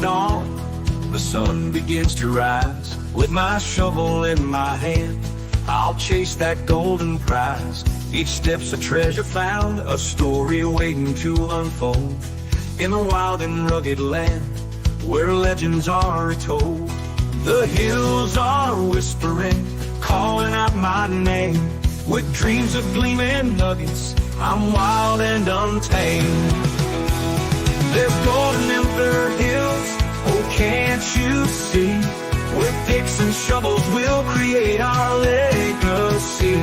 dawn, the sun begins to rise. With my shovel in my hand, I'll chase that golden prize. Each step's a treasure found, a story waiting to unfold. In a wild and rugged land, where legends are told. The hills are whispering, calling out my name. With dreams of gleaming nuggets, I'm wild and untamed. There's golden in their hills, oh can't you see? With picks and shovels we'll create our legacy.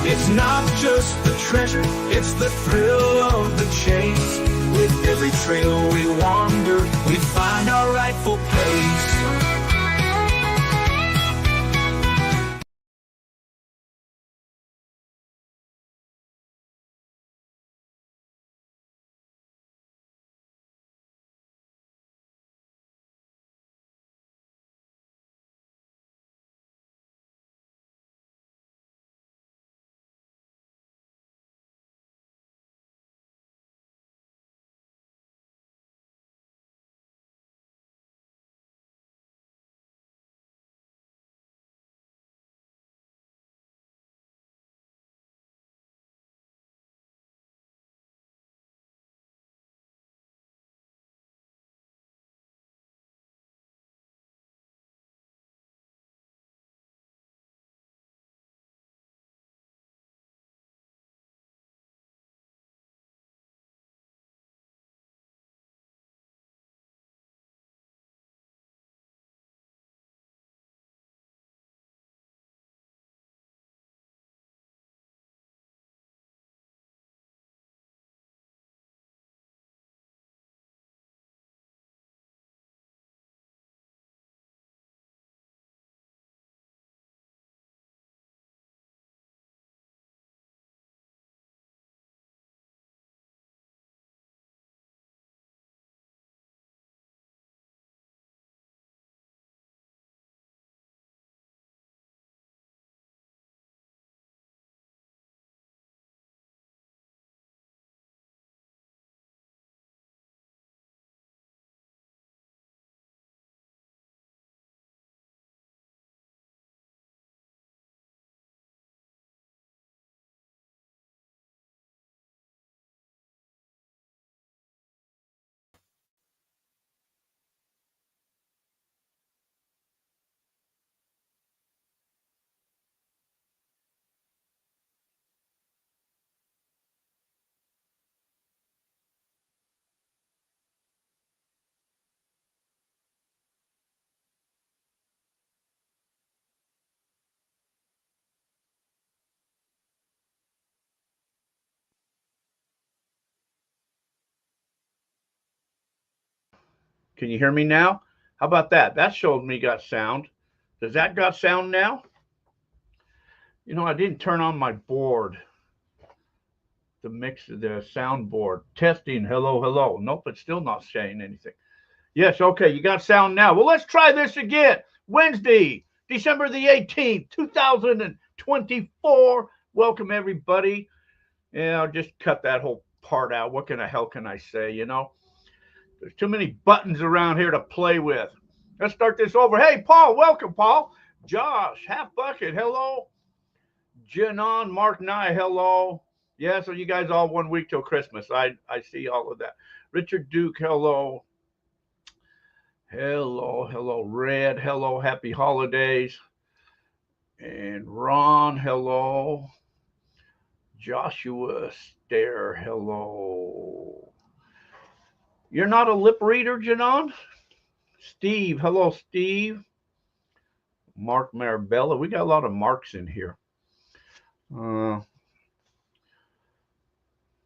It's not just the treasure, it's the thrill of the chase. With every trail we wander, we find our rightful place. Can you hear me now? How about that? That showed me got sound. Does that got sound now? You know, I didn't turn on my board, the sound board. Testing, hello, hello. Nope, it's still not saying anything. Yes, okay, you got sound now. Well, let's try this again. Wednesday, December the 18th, 2024. Welcome, everybody. Yeah, I'll just cut that whole part out. What the hell can I say, you know? There's too many buttons around here to play with. Let's start this over. Hey, Paul, welcome, Paul. Josh, Half Bucket, hello. Janon, Mark Nye, hello. Yeah, so you guys all 1 week till Christmas. I see all of that. Richard Duke, hello. Hello. Red, hello. Happy holidays. And Ron, hello. Joshua Stare, hello. You're not a lip reader, Janon? Steve, hello, Steve. Mark Marabella. We got a lot of Marks in here.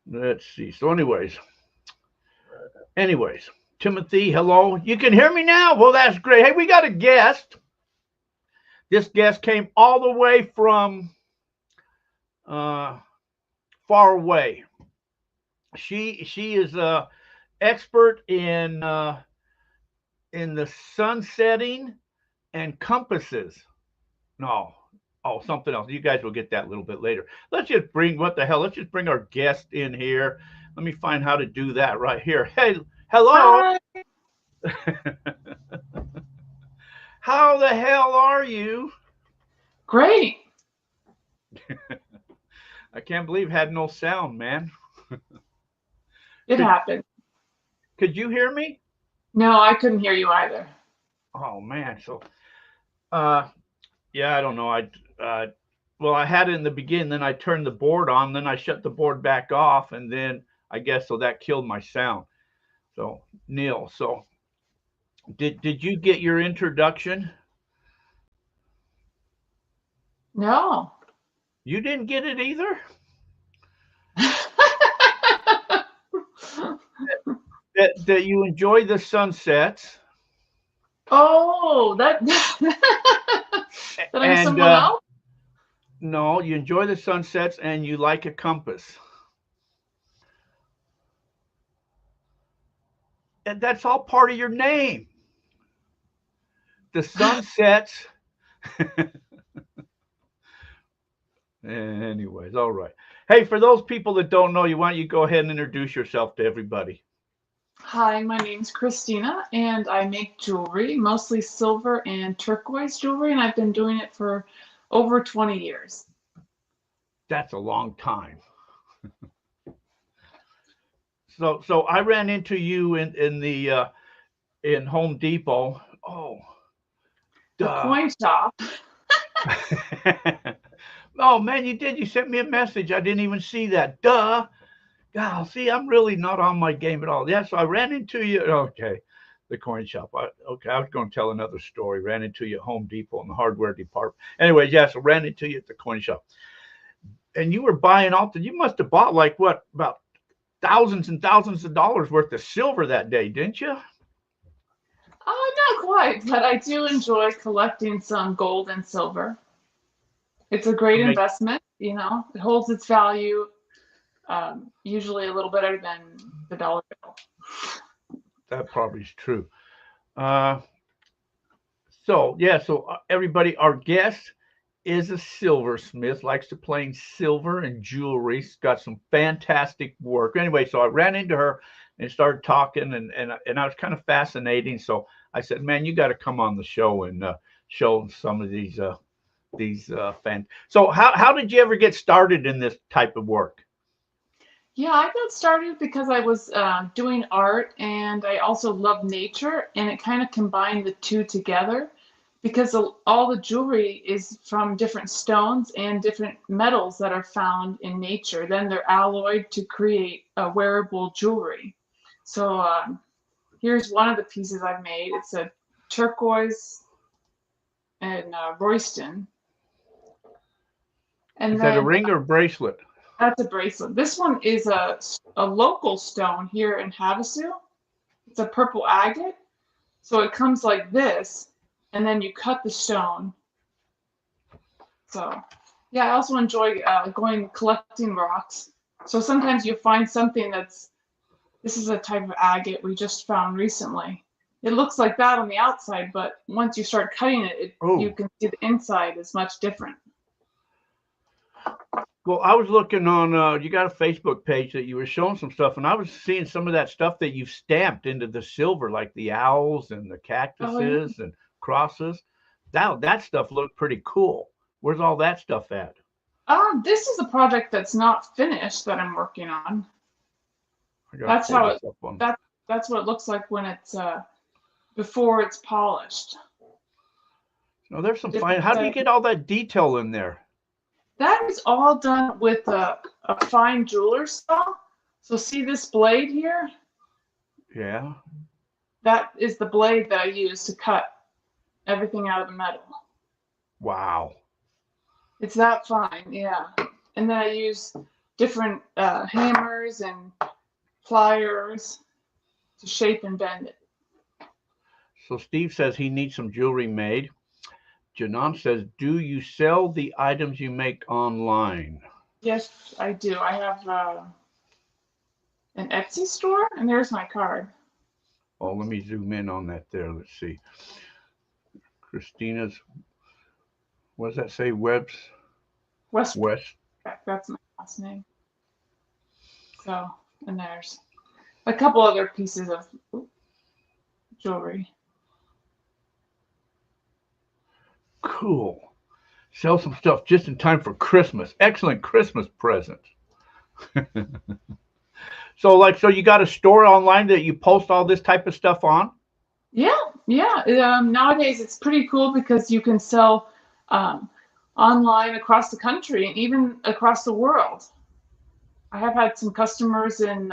Let's see. So anyways, Timothy, hello. You can hear me now? Well, that's great. Hey, we got a guest. This guest came all the way from far away. She is a expert in the sun setting and compasses. No, something else. You guys will get that a little bit later. Let's just bring Let's just bring our guest in here. Let me find how to do that right here. Hey, hello. Hi. How the hell are you? Great. I can't believe it had no sound, man. It Could happened. could you hear me? No, I couldn't hear you either. Oh man, so uh yeah, I don't know. Well, I had it in the beginning, then I turned the board on, then I shut the board back off, and then I guess so that killed my sound. So Neil, so did you get your introduction? No. You didn't get it either? That you enjoy the sunsets Oh, that that I'm and someone else? no, you enjoy the sunsets and you like a compass. And that's all part of your name. The sunsets. Anyways, all right. Hey, for those people that don't know you, why don't you go ahead and introduce yourself to everybody? Hi, my name's Christina, and I make jewelry, mostly silver and turquoise jewelry, and I've been doing it for over 20 years. That's a long time. So I ran into you in the in Home Depot. Oh, The duh. coin shop. Oh man, you did. You sent me a message. I didn't even see that. Duh. God, see, I'm really not on my game at all. Yeah, so I ran into you. Okay, the coin shop. Okay, I was going to tell another story. Ran into you at Home Depot in the hardware department. Anyways, yeah, so ran into you at the coin shop, and you were buying all. You must have bought like what, about thousands and thousands of dollars worth of silver that day, didn't you? Not quite, but I do enjoy collecting some gold and silver. It's a great To make investment, it holds its value, usually a little better than the dollar bill. that probably is true. Uh, so yeah, so everybody, our guest is a silversmith, likes to play silver and jewelry. She's got some fantastic work. Anyway, so I ran into her and started talking, and I was kind of fascinating. So I said, "Man, you got to come on the show and show some of these fan." So how did you ever get started in this type of work? Yeah, I got started because I was doing art and I also love nature, and it kind of combined the two together because all the jewelry is from different stones and different metals that are found in nature. Then they're alloyed to create a wearable jewelry. So here's one of the pieces I've made. It's a turquoise and Royston. And Is that a then ring or a bracelet? that's a bracelet. This one is a local stone here in Havasu. It's a purple agate. So it comes like this, and then you cut the stone. So, yeah, I also enjoy going collecting rocks. So sometimes you find something this is a type of agate we just found recently. It looks like that on the outside, but once you start cutting it, you Oh, can see the inside is much different. well, I was looking on. You got a Facebook page that you were showing some stuff, and I was seeing some of that stuff that you've stamped into the silver, like the owls and the Oh, yeah. cactuses and crosses. That stuff looked pretty cool. Where's all that stuff at? This is a project that's not finished that I'm working on. I gotta That's pull how this it up on. that that's what it looks like when it's before it's polished. No, there's some Different fine. How do you set. get all that detail in there? That is all done with a fine jeweler's saw. So see this blade here? Yeah. That is the blade that I use to cut everything out of the metal. Wow. It's that fine, yeah. And then I use different hammers and pliers to shape and bend it. So Steve says he needs some jewelry made. Janan says, "Do you sell the items you make online?" Yes, I do. I have an Etsy store, and there's my card. Oh, let me zoom in on that there. Let's see. Christina's, what does that say? Westbrook, West. that's my last name. So, and there's a couple other pieces of jewelry. Cool. Sell some stuff just in time for Christmas. Excellent Christmas present. So you got a store online that you post all this type of stuff on? Yeah, yeah. Nowadays, it's pretty cool because you can sell online across the country and even across the world. I have had some customers in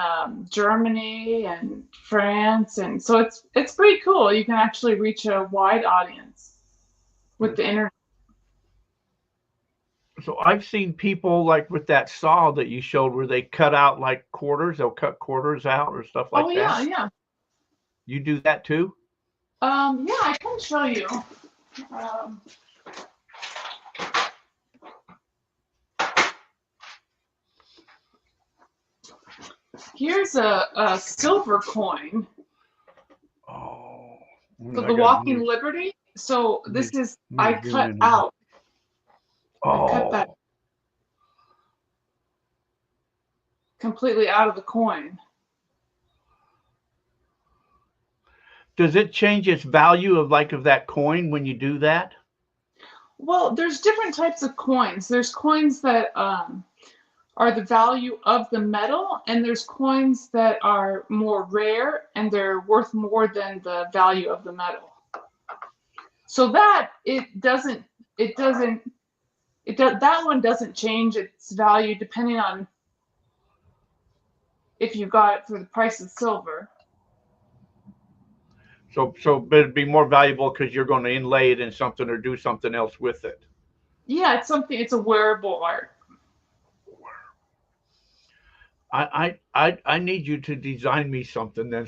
Germany and France, and so it's pretty cool. You can actually reach a wide audience with the internet. So I've seen people like with that saw that you showed where they cut out like quarters. They'll cut quarters out or stuff like Oh that. yeah, yeah. You do that too? Yeah, I can show you. Um, Here's a silver coin. Oh, So the Walking Liberty. So this is I cut out. I cut that Oh, completely out of the coin. does it change its value of that coin when you do that? Well, there's different types of coins. There's coins that are the value of the metal, and there's coins that are more rare and they're worth more than the value of the metal. So that that one doesn't change its value depending on if you got it for the price of silver. But it'd be more valuable because you're going to inlay it in something or do something else with it. Yeah, it's a wearable art. I need you to design me something then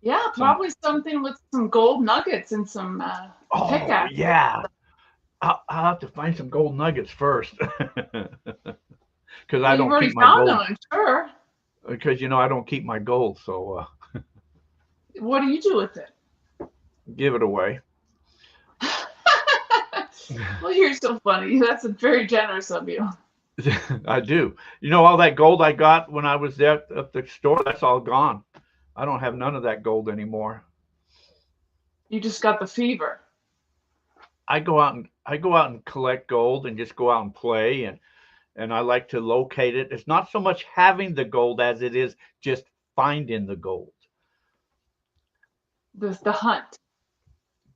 Yeah, probably something with some gold nuggets and some pickaxe. yeah. I'll have to find some gold nuggets first because Well, I you've don't already keep my found gold them, I'm sure. because I don't keep my gold, so What do you do with it? give it away. Well, you're so funny. That's very generous of you. I do. All that gold I got when I was there at the store, that's all gone. I don't have none of that gold anymore. You just got the fever. I go out and collect gold and just go out and play and I like to locate it. It's not so much having the gold as it is just finding the gold. The hunt.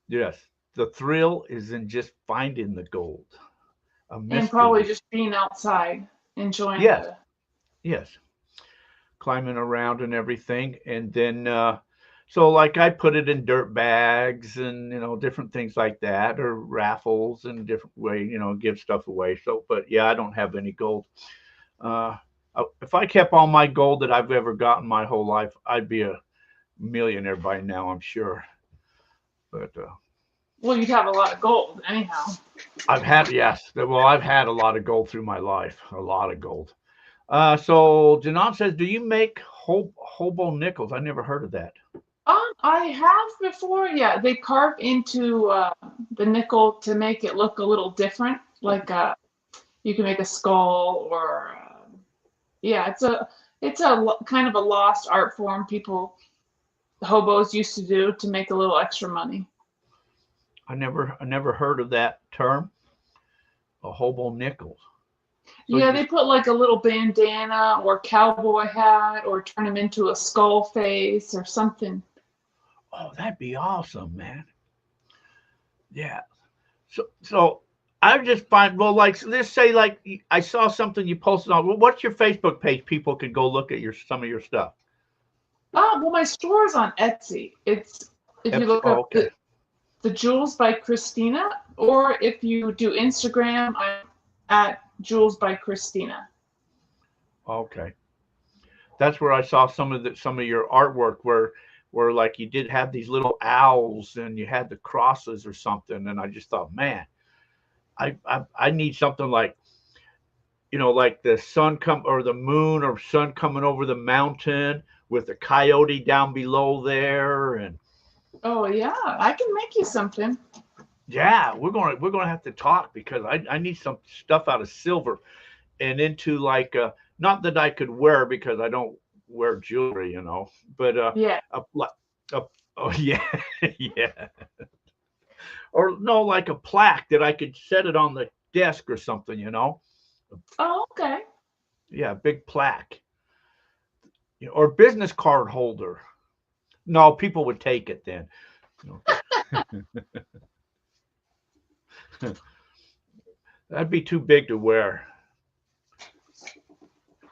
Yes. The thrill is in just finding the gold. A And mystery. probably just being outside, enjoying Yes. the Yes. Climbing around and everything. And then so like I put it in dirt bags and different things like that, or raffles and different way, give stuff away. So but yeah, I don't have any gold. Uh if I kept all my gold that I've ever gotten my whole life, I'd be a millionaire by now, I'm sure. But well, you'd have a lot of gold anyhow. I've had a lot of gold through my life, a lot of gold. So Janan says, do you make hobo nickels? I never heard of that. I have before. Yeah, they carve into the nickel to make it look a little different. Like you can make a skull, or yeah, it's a kind of a lost art form hobos used to do to make a little extra money. I never heard of that term, a hobo nickels. So Yeah, they put like a little bandana or cowboy hat or turn them into a skull face or something. Oh, that'd be awesome, man. Yeah. So I just find, well, like let's say like I saw something you posted on. Well, what's your Facebook page? People can go look at some of your stuff. Well, my store is on Etsy. It's if you look up the Jewels by Christina, or if you do Instagram, I'm at Jewels by Christina. Okay. That's where I saw some of your artwork where like you did have these little owls and you had the crosses or something, and I just thought, man, I need something like like the sun or the moon or sun coming over the mountain with the coyote down below there. And oh yeah, I can make you something. yeah, we're gonna have to talk because I need some stuff out of silver and into like not that I could wear because I don't wear jewelry, but Yeah. Oh yeah, yeah. Or no, like a plaque that I could set it on the desk or something, you know? Oh, okay. Yeah, big plaque. Or business card holder. No, people would take it then. That'd be too big to wear.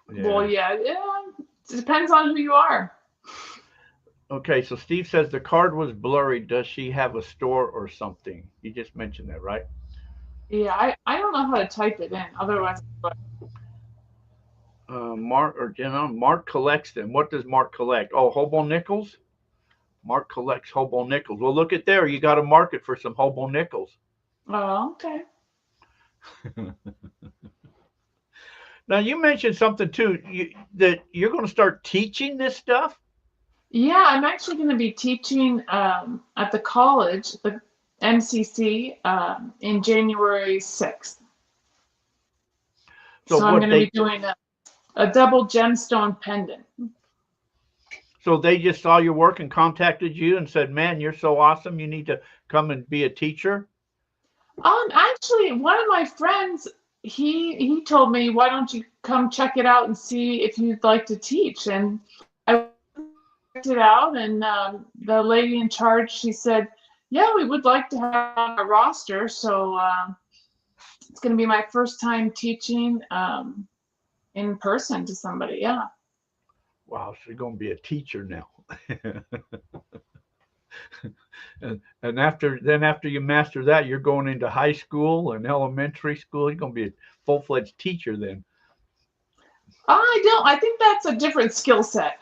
Well, Yeah. yeah, yeah. It depends on who you are. Okay, so Steve says the card was blurry. Does she have a store or something? You just mentioned that, right? Yeah, I don't know how to type it in. Otherwise, Mark or Jenna, Mark collects them. What does Mark collect? Oh, hobo nickels. Mark collects hobo nickels. Well, look at there. You got a market for some hobo nickels. oh, okay. Now you mentioned something too. That you're going to start teaching this stuff. Yeah, I'm actually going to be teaching at the college, the MCC, in January 6th. So So I'm what going to be they doing a double gemstone pendant. so they just saw your work and contacted you and said, "Man, you're so awesome. You need to come and be a teacher." Actually, one of my friends, he told me, why don't you come check it out and see if you'd like to teach? And I checked it out, and the lady in charge, she said, yeah, we would like to have a roster. So it's going to be my first time teaching in person to somebody. Yeah. Wow, so you're going to be a teacher now. And after you master that, you're going into high school and elementary school. You're going to be a full-fledged teacher then. I don't. I think that's a different skill set.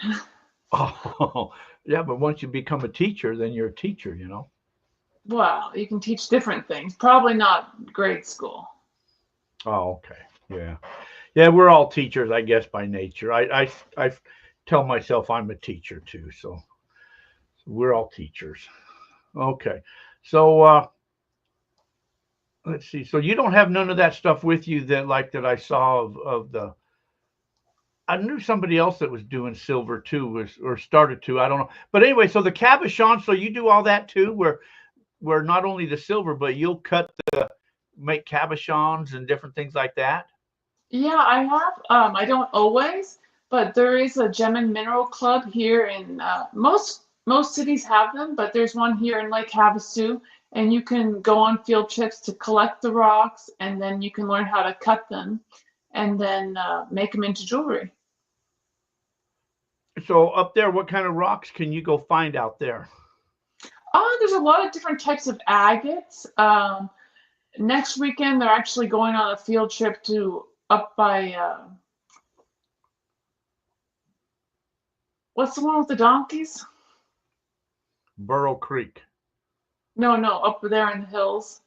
Oh, yeah, but once you become a teacher, then you're a teacher, you know. Well, you can teach different things. Probably not grade school. Oh, okay. Yeah. Yeah, we're all teachers, I guess, by nature. I tell myself I'm a teacher too, so we're all teachers. Okay. So let's see. So you don't have none of that stuff with you that I saw of the I knew somebody else that was doing silver too, was or started to. I don't know. But anyway, so the cabochon, so you do all that too, where not only the silver, but you'll make cabochons and different things like that. Yeah, I have. I don't always, but there is a gem and mineral club here in most cities have them, but there's one here in Lake Havasu, and you can go on field trips to collect the rocks, and then you can learn how to cut them, and then make them into jewelry. So up there, what kind of rocks can you go find out there? Oh, there's a lot of different types of agates. Next weekend, they're actually going on a field trip to up by what's the one with the donkeys? Burrow Creek. No, no, up there in the hills.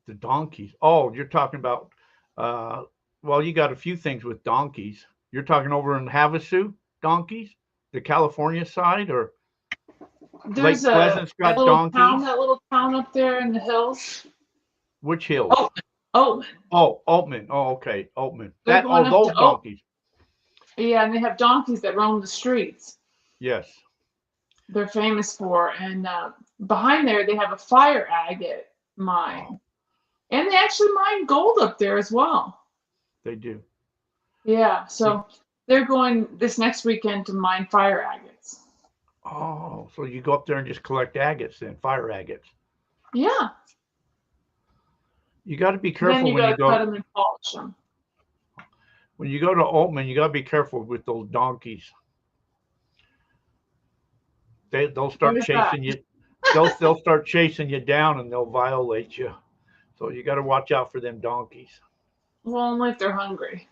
The donkeys. Oh, you're talking about well, you got a few things with donkeys. You're talking over in Havasu, donkeys? The California side or There's Lake Pleasant's got donkeys? that little town up there in the hills. Which hills? Oh, Oatman. Oh, Altman. Oh, okay. Altman. They're That oh going up those to Oat. donkeys. Yeah, and they have donkeys that roam the streets. Yes. They're famous for, and behind there they have a fire agate mine, Oh, and they actually mine gold up there as well. they do. Yeah, so they're going this next weekend to mine fire agates. Oh, so you go up there and just collect agates then, fire agates. Yeah, You got to be then careful you got to cut them and polish them. when you go to Altman. You got to be careful with those donkeys. They'll start chasing you. They'll start chasing you down and they'll violate you. So you got to watch out for them donkeys. Well, only if they're hungry.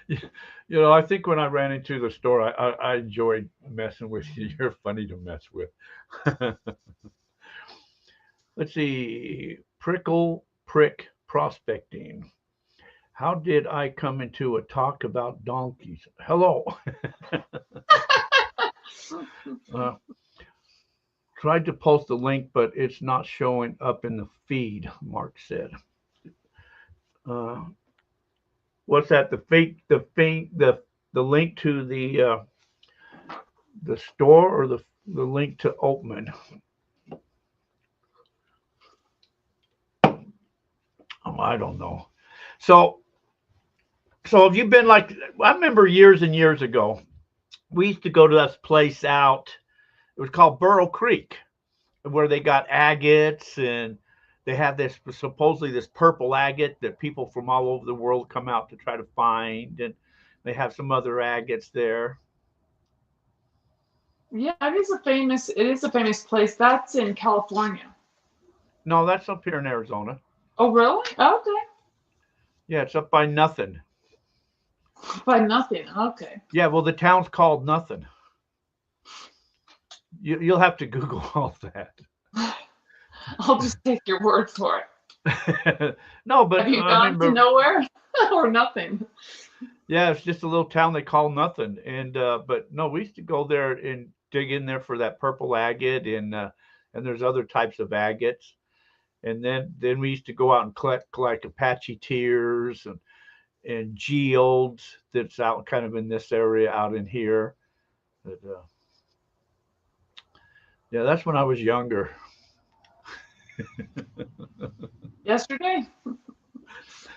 You know, I think when I ran into the store, I enjoyed messing with you. You're funny to mess with. Let's see. Prick prospecting. How did I come into a talk about donkeys? Hello. Tried to post the link, but it's not showing up in the feed, Mark said. What's that? The the link to the store or the link to Oatman? Oh, I don't know. So have you been like? I remember years and years ago, we used to go to this place out. It was called Burrow Creek, where they got agates, and they have this supposedly this purple agate that people from all over the world come out to try to find, and they have some other agates there. Yeah, it is a famous place. That's in California. No, that's up here in Arizona. Oh, really? Okay. Yeah, it's up by Nothing. By Nothing. Okay. Yeah, well, the town's called Nothing. You'll have to Google all that. I'll just take your word for it. No, but have you gone to nowhere or nothing? Yeah, it's just a little town they call Nothing, and but no, we used to go there and dig in there for that purple agate, and there's other types of agates, and then we used to go out and collect like Apache tears and geodes that's out kind of in this area out in here. But, yeah, that's when I was younger. Yesterday?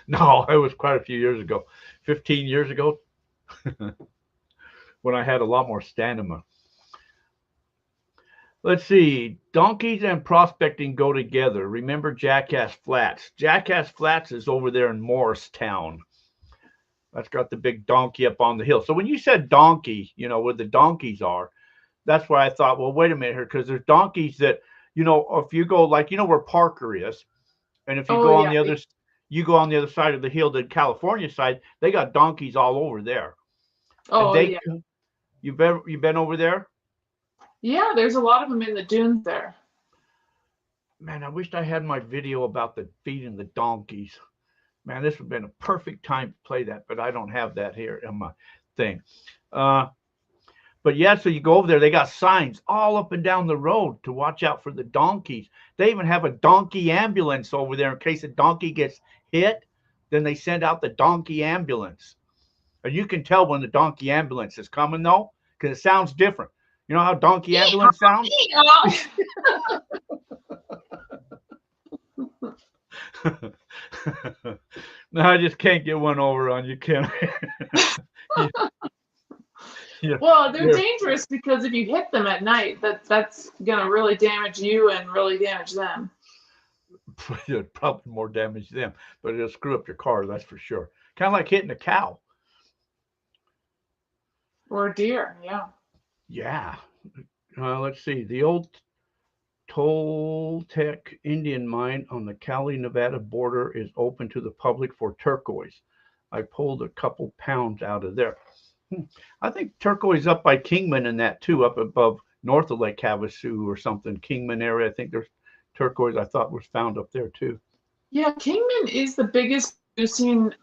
No, it was quite a few years ago. 15 years ago, when I had a lot more stamina. Let's see. Donkeys and prospecting go together. Remember Jackass Flats. Jackass Flats is over there in Morristown. That's got the big donkey up on the hill. So when you said donkey, where the donkeys are, that's why I thought, well, wait a minute here, because there's donkeys that, if you go like, where Parker is, and if you go on the other, you go on the other side of the hill, the California side, they got donkeys all over there. Oh, yeah. You've been over there? Yeah, there's a lot of them in the dunes there. Man, I wished I had my video about the feeding the donkeys. Man, this would have been a perfect time to play that, but I don't have that here in my thing. But yeah, so you go over there, they got signs all up and down the road to watch out for the donkeys. They even have a donkey ambulance over there in case a donkey gets hit. Then they send out the donkey ambulance. And you can tell when the donkey ambulance is coming, though, because it sounds different. You know how donkey ambulance sounds? No, I just can't get one over on you, can I? Well, they're dangerous because if you hit them at night, that's gonna really damage you and really damage them. It'd probably more damage them, but it'll screw up your car, that's for sure. Kind of like hitting a cow. Or a deer, yeah. Yeah. Let's see. The old Toltec Indian mine on the Cali-Nevada border is open to the public for turquoise. I pulled a couple pounds out of there. I think turquoise up by Kingman and that too, up above north of Lake Havasu or something. Kingman area. I think there's turquoise I thought was found up there too. Yeah, Kingman is the biggest producing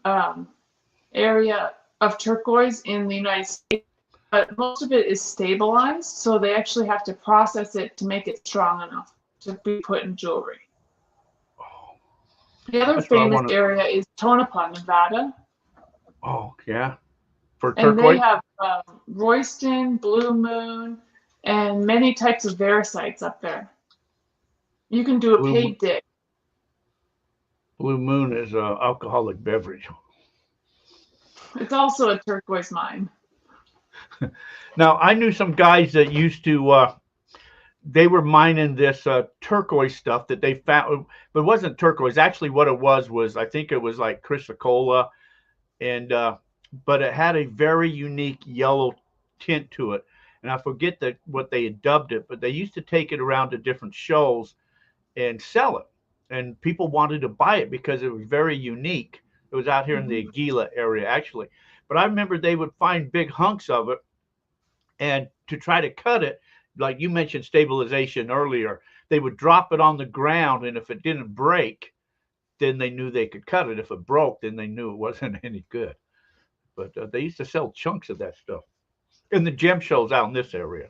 area of turquoise in the United States. But most of it is stabilized, so they actually have to process it to make it strong enough to be put in jewelry. Oh, the other famous area is Tonopah, Nevada. Oh, yeah. For turquoise? And they have Royston, Blue Moon, and many types of varicites up there. You can do a paid dig. Blue Moon is an alcoholic beverage. It's also a turquoise mine. Now, I knew some guys that used to, they were mining this turquoise stuff that they found, but it wasn't turquoise. Actually, what it was I think it was like chrysocolla, and but it had a very unique yellow tint to it. And I forget what they had dubbed it, but they used to take it around to different shows and sell it. And people wanted to buy it because it was very unique. It was out here in the Aguila area, actually. But I remember they would find big hunks of it, and to try to cut it, like you mentioned stabilization earlier, they would drop it on the ground, and if it didn't break, then they knew they could cut it. If it broke, then they knew it wasn't any good. But they used to sell chunks of that stuff in the gem shows out in this area.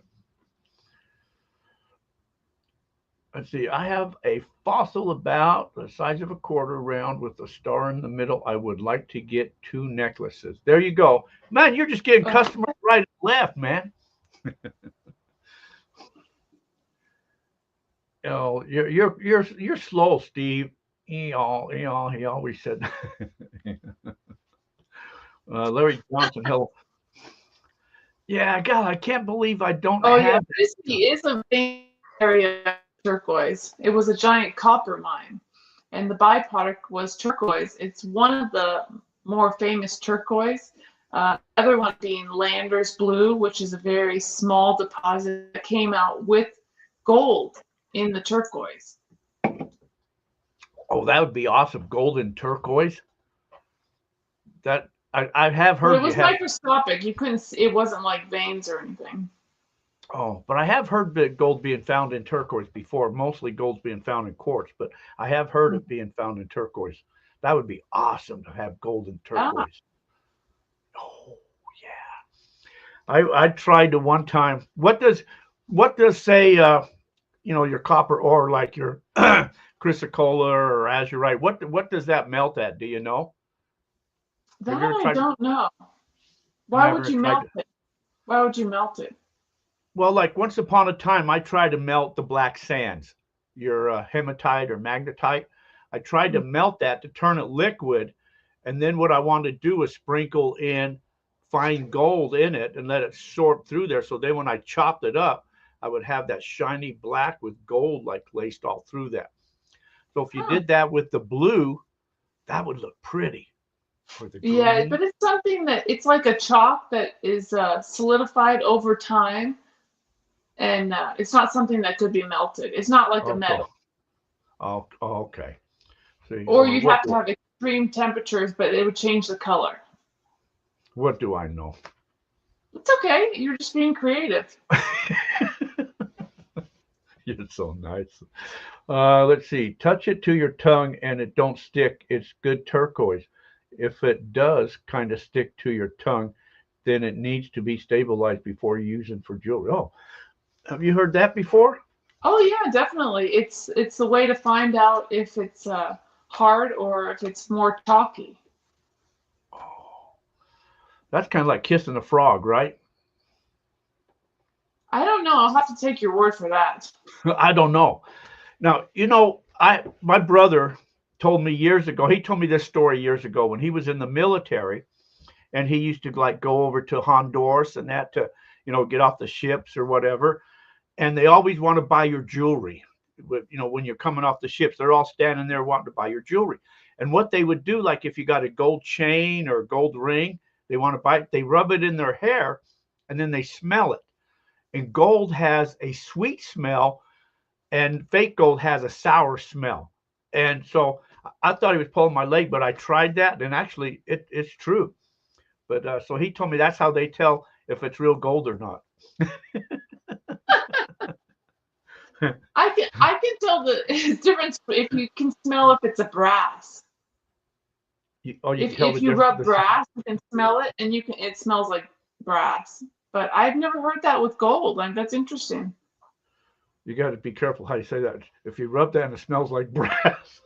Let's see. I have a fossil about the size of a quarter round with a star in the middle. I would like to get 2 necklaces. There you go. Man, you're just getting Uh, customers right and left, man. Oh, you're slow, Steve. He always said. Larry Johnson, hello. Yeah, God, I can't believe I don't oh yeah, have that. Frisbee is a main area of turquoise. It was a giant copper mine, and the byproduct was turquoise. It's one of the more famous turquoise. The other one being Landers Blue, which is a very small deposit that came out with gold in the turquoise. Oh, that would be awesome. Golden turquoise. That I have But it heard you was have. microscopic. You couldn't see, it wasn't like veins or anything. Oh, but I have heard that gold being found in turquoise before. Mostly gold's being found in quartz, but I have heard it being found in turquoise. That would be awesome to have gold in Ah, turquoise. Oh yeah. I tried to one time. What does say your copper ore like your chrysocolla or azurite? What does that melt at? Do you know? Have that you ever I tried to don't know. Why would never you tried melt to it? Why would you melt it? well, like once upon a time I tried to melt the black sands, your hematite or magnetite. I tried to melt that to turn it liquid, and then what I wanted to do was sprinkle in fine gold in it and let it sort through there. So then when I chopped it up, I would have that shiny black with gold like laced all through that. So if you Huh. did that with the blue, that would look pretty. Or the Yeah, green. but it's something that it's like a chalk that is solidified over time, and it's not something that could be melted. It's not like a Okay. metal, Oh, okay. See, or you'd what have to have extreme temperatures, but it would change the color. what do I know? It's okay. You're just being creative. You're so nice. Let's see. Touch it to your tongue and it don't stick. It's good turquoise. If it does kind of stick to your tongue, then it needs to be stabilized before using for jewelry. Oh, have you heard that before? Oh yeah, definitely. It's the way to find out if it's hard or if it's more chalky. Oh, that's kind of like kissing a frog, right? I don't know. I'll have to take your word for that. I don't know. Now, I my brother told me years ago. He told me this story years ago when he was in the military, and he used to like go over to Honduras and that to get off the ships or whatever, and they always want to buy your jewelry. When you're coming off the ships, they're all standing there wanting to buy your jewelry. And what they would do, like if you got a gold chain or a gold ring, they want to buy it. They rub it in their hair, and then they smell it. And gold has a sweet smell, and fake gold has a sour smell. And so I thought he was pulling my leg, but I tried that, and actually it's true. But so he told me that's how they tell if it's real gold or not. I can tell the difference if you can smell if it's a brass. You If can tell the if you difference. rub brass, you can smell it, and it smells like brass. But I've never heard that with gold. Like that's interesting. You got to be careful how you say that. If you rub that and it smells like brass.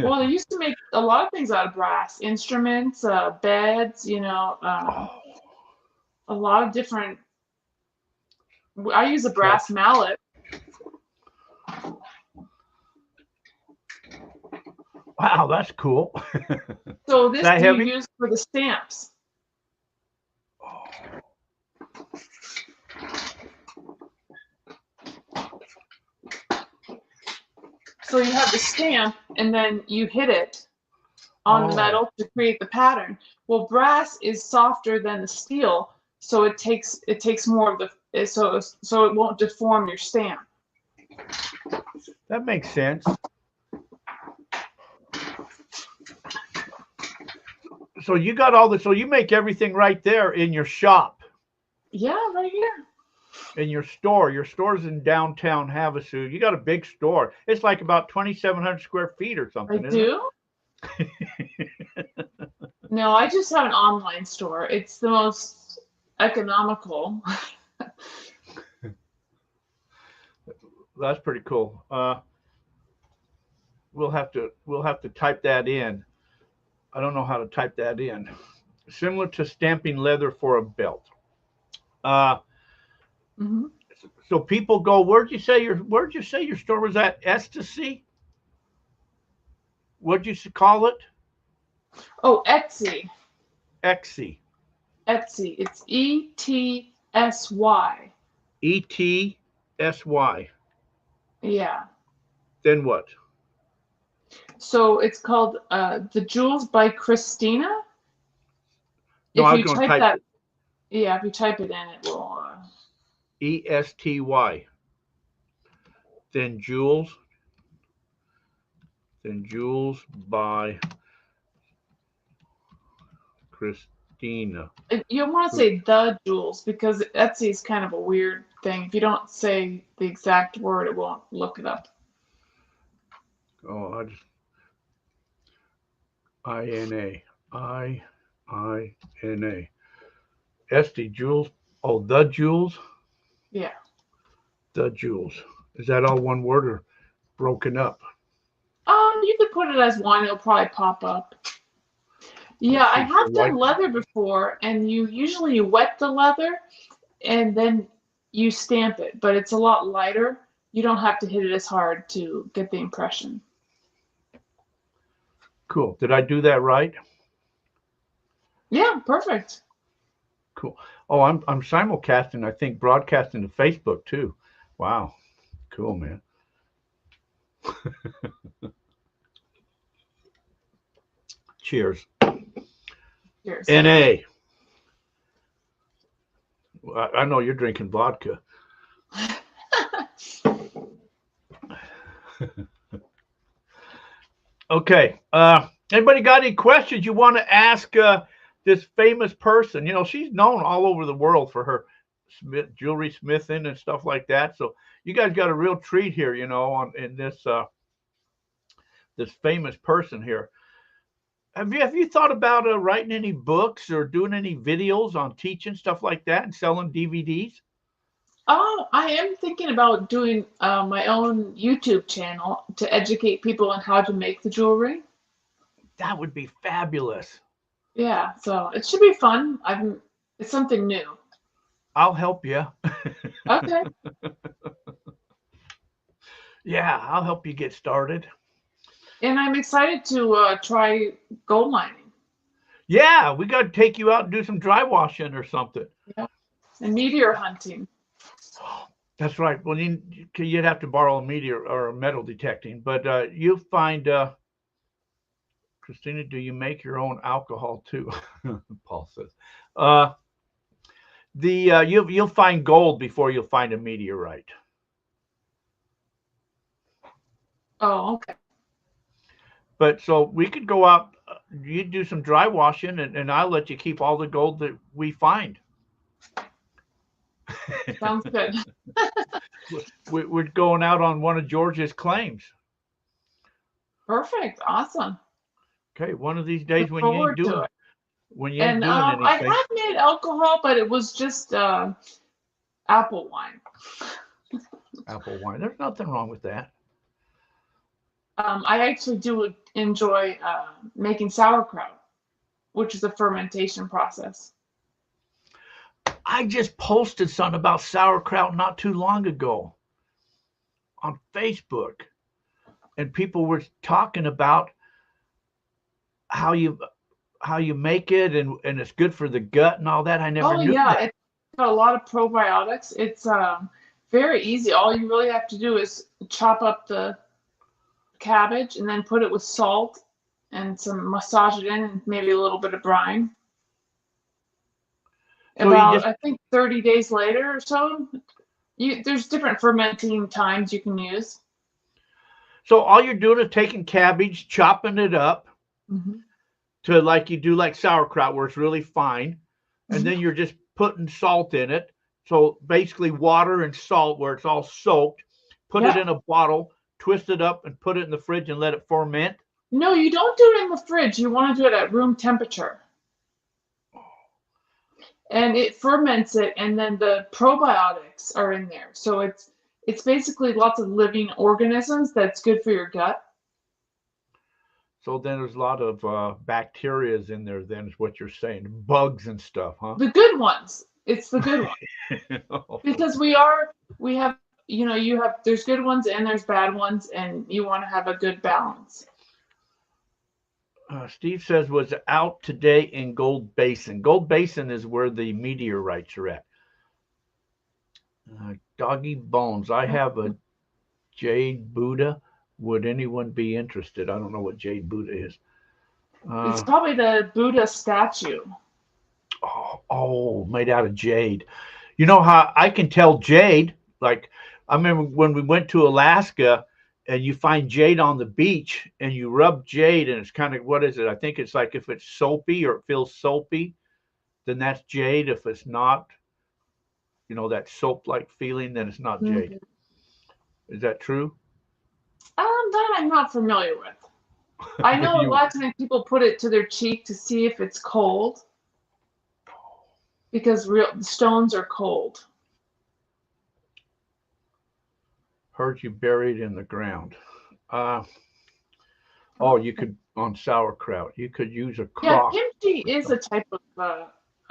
Well, they used to make a lot of things out of brass, instruments, beds, Oh, a lot of different. I use a trash. brass mallet. Wow, that's cool. So this That you heavy? use for the stamps. Oh, So you have the stamp, and then you hit it on the oh, metal to create the pattern. Well, brass is softer than the steel, so it takes more of the so it won't deform your stamp. that makes sense. So you got all this. So you make everything right there in your shop, Yeah, right here. in your store. Your store's in downtown Havasu. You got a big store. It's like about 2,700 square feet or I something, isn't do. No, I just have an online store. It's the most economical. That's pretty cool. We'll have to type that in. I don't know how to type that in. Similar to stamping leather for a belt. Uh, Hmm. so people go, where'd you say your store was at? Ecstasy? What'd you call it? Oh, Etsy. Etsy. Etsy. It's ETSY. ETSY. Yeah. Then what? So it's called The Jewels by Christina. No, If I was you going to type type that, yeah, if you type it in, it will. ESTY. Then Jules. Then Jules by Christina. You want to say The Jewels because Etsy is kind of a weird thing. If you don't say the exact word, it won't look it up. Oh, I just INA. INA. Esty Jules. Oh, the Jules. Yeah. The Jules. Is that all one word or broken up? You could put it as one. It'll probably pop up. Yeah, I have done leather before, and you usually wet the leather and then you stamp it, but it's a lot lighter. You don't have to hit it as hard to get the impression. Cool. Did I do that right? Yeah, perfect. Cool. Oh, I'm simulcasting, I think, broadcasting to Facebook too. Wow. Cool, man. Cheers. Cheers. NA. I know you're drinking vodka. Okay. Anybody got any questions you want to ask this famous person? You know, she's known all over the world for her jewelry smithing and stuff like that. So you guys got a real treat here, you know, in this this famous person here. Have you thought about writing any books or doing any videos on teaching stuff like that and selling DVDs? Oh, I am thinking about doing my own YouTube channel to educate people on how to make the jewelry. That would be fabulous. Yeah, so it should be fun. It's something new. I'll help you. Okay. Yeah, I'll help you get started. And I'm excited to try gold mining. Yeah, we got to take you out and do some dry washing or something. Yeah. And meteor hunting. That's right. Well, you'd have to borrow a meteor or a metal detecting, but you'll find. Christina, do you make your own alcohol too? Paul says. You'll find gold before you'll find a meteorite. Oh, okay. But so we could go out, you do some dry washing, and I'll let you keep all the gold that we find. Sounds good. We're going out on one of George's claims. Perfect. Awesome. Okay, one of these days Look when you forward ain't to doing it. when you ain't And doing I anything. have made alcohol, but it was just apple wine. Apple wine. There's nothing wrong with that. I actually do enjoy making sauerkraut, which is a fermentation process. I just posted something about sauerkraut not too long ago on Facebook, and people were talking about how you make it and it's good for the gut and all that. I never knew that. It's got a lot of probiotics. It's very easy. All you really have to do is chop up the cabbage and then put it with salt and massage it in and maybe a little bit of brine. So I think 30 days later or so, there's different fermenting times you can use. So all you're doing is taking cabbage, chopping it up to like you do like sauerkraut where it's really fine, and then you're just putting salt in it. So basically water and salt where it's all soaked. Put it in a bottle, twist it up, and put it in the fridge and let it ferment. No, you don't do it in the fridge. You want to do it at room temperature. And it ferments it, and then the probiotics are in there. So It's basically lots of living organisms that's good for your gut. So then there's a lot of bacteria in there, then is what you're saying. Bugs and stuff, huh? The good ones. It's the good ones. Because we have, there's good ones and there's bad ones, and you want to have a good balance. Steve says, was out today in Gold Basin. Gold Basin is where the meteorites are at. Doggy Bones. I have a jade Buddha. Would anyone be interested? I don't know what jade Buddha is. It's probably the Buddha statue. Oh, made out of jade. You know how I can tell jade? Like, I remember when we went to Alaska and you find jade on the beach and you rub jade and it's kind of, what is it? I think it's like if it's soapy or it feels soapy, then that's jade. If it's not, that soap-like feeling, then it's not jade. Mm-hmm. Is that true? That I'm not familiar with. I know a lot of times people put it to their cheek to see if it's cold, because real stones are cold. Heard you buried in the ground. You could, on sauerkraut, you could use a crock. Yeah, kimchi is a type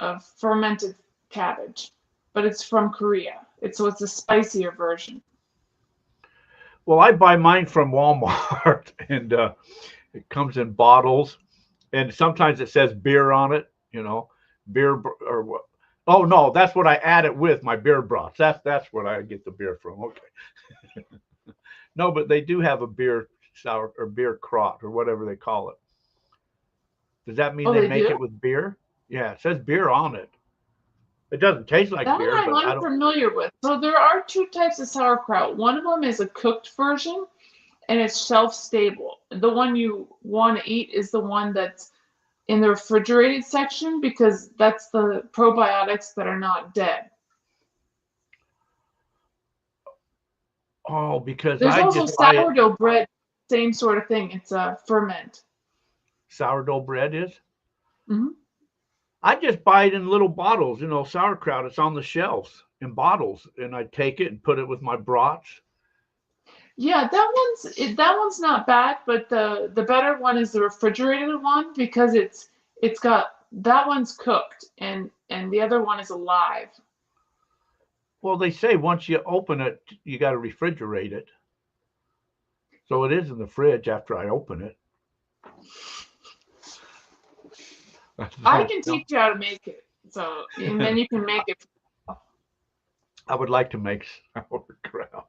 of fermented cabbage, but it's from Korea. It's a spicier version. Well, I buy mine from Walmart, and it comes in bottles, and sometimes it says beer on it, beer or what. Oh no, that's what I add it with, my beer broth. That's what I get the beer from. Okay. No, but they do have a beer sour or beer crot or whatever they call it. Does that mean they make it with beer? Yeah, it says beer on it. It doesn't taste like beer. That I'm familiar with. So there are two types of sauerkraut. One of them is a cooked version, and it's shelf-stable. The one you want to eat is the one that's in the refrigerated section, because that's the probiotics that are not dead. Oh, because there's also sourdough bread, same sort of thing. It's a ferment. Sourdough bread is? Mm-hmm. I just buy it in little bottles, sauerkraut. It's on the shelves in bottles, and I take it and put it with my brats. Yeah, that one's not bad, but the better one is the refrigerated one, because it's got, that one's cooked and the other one is alive. Well, they say once you open it, you got to refrigerate it. So it is in the fridge after I open it. I can teach you how to make it. So, and then you can make it. I would like to make sauerkraut.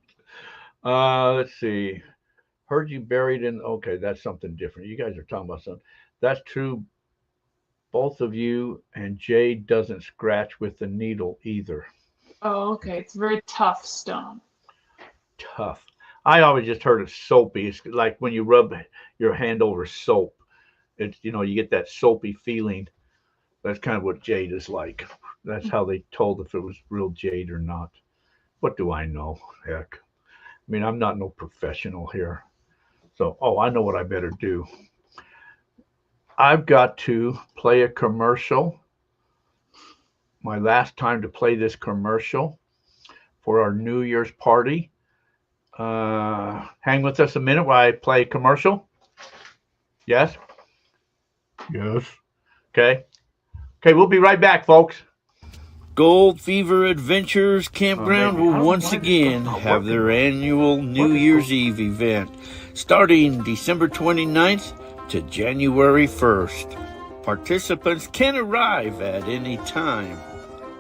Let's see. Heard you buried in. Okay, that's something different. You guys are talking about something. That's true. Both of you, and jade doesn't scratch with the needle either. Oh, okay. It's a very tough stone. Tough. I always just heard it soapy. It's like when you rub your hand over soap. It's, you get that soapy feeling. That's kind of what jade is like. That's how they told if it was real jade or not. What do I know? Heck. I mean, I'm not no professional here. So, I know what I better do. I've got to play a commercial. My last time to play this commercial for our New Year's party. Hang with us a minute while I play a commercial. Yes? Yes. Okay, we'll be right back, folks. Gold Fever Adventures Campground will once again have their annual New Year's Eve event starting December 29th to January 1st. Participants can arrive at any time.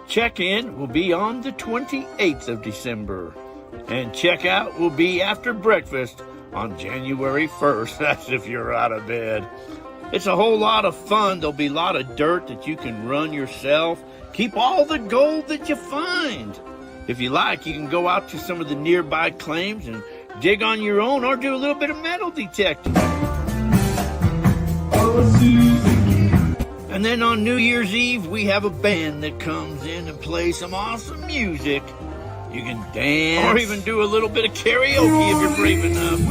Check-in will be on the 28th of December, and check-out will be after breakfast on January 1st. That's if you're out of bed. It's a whole lot of fun. There'll be a lot of dirt that you can run yourself. Keep all the gold that you find. If you like, you can go out to some of the nearby claims and dig on your own, or do a little bit of metal detecting. And then on New Year's Eve, we have a band that comes in and plays some awesome music. You can dance, or even do a little bit of karaoke if you're brave enough.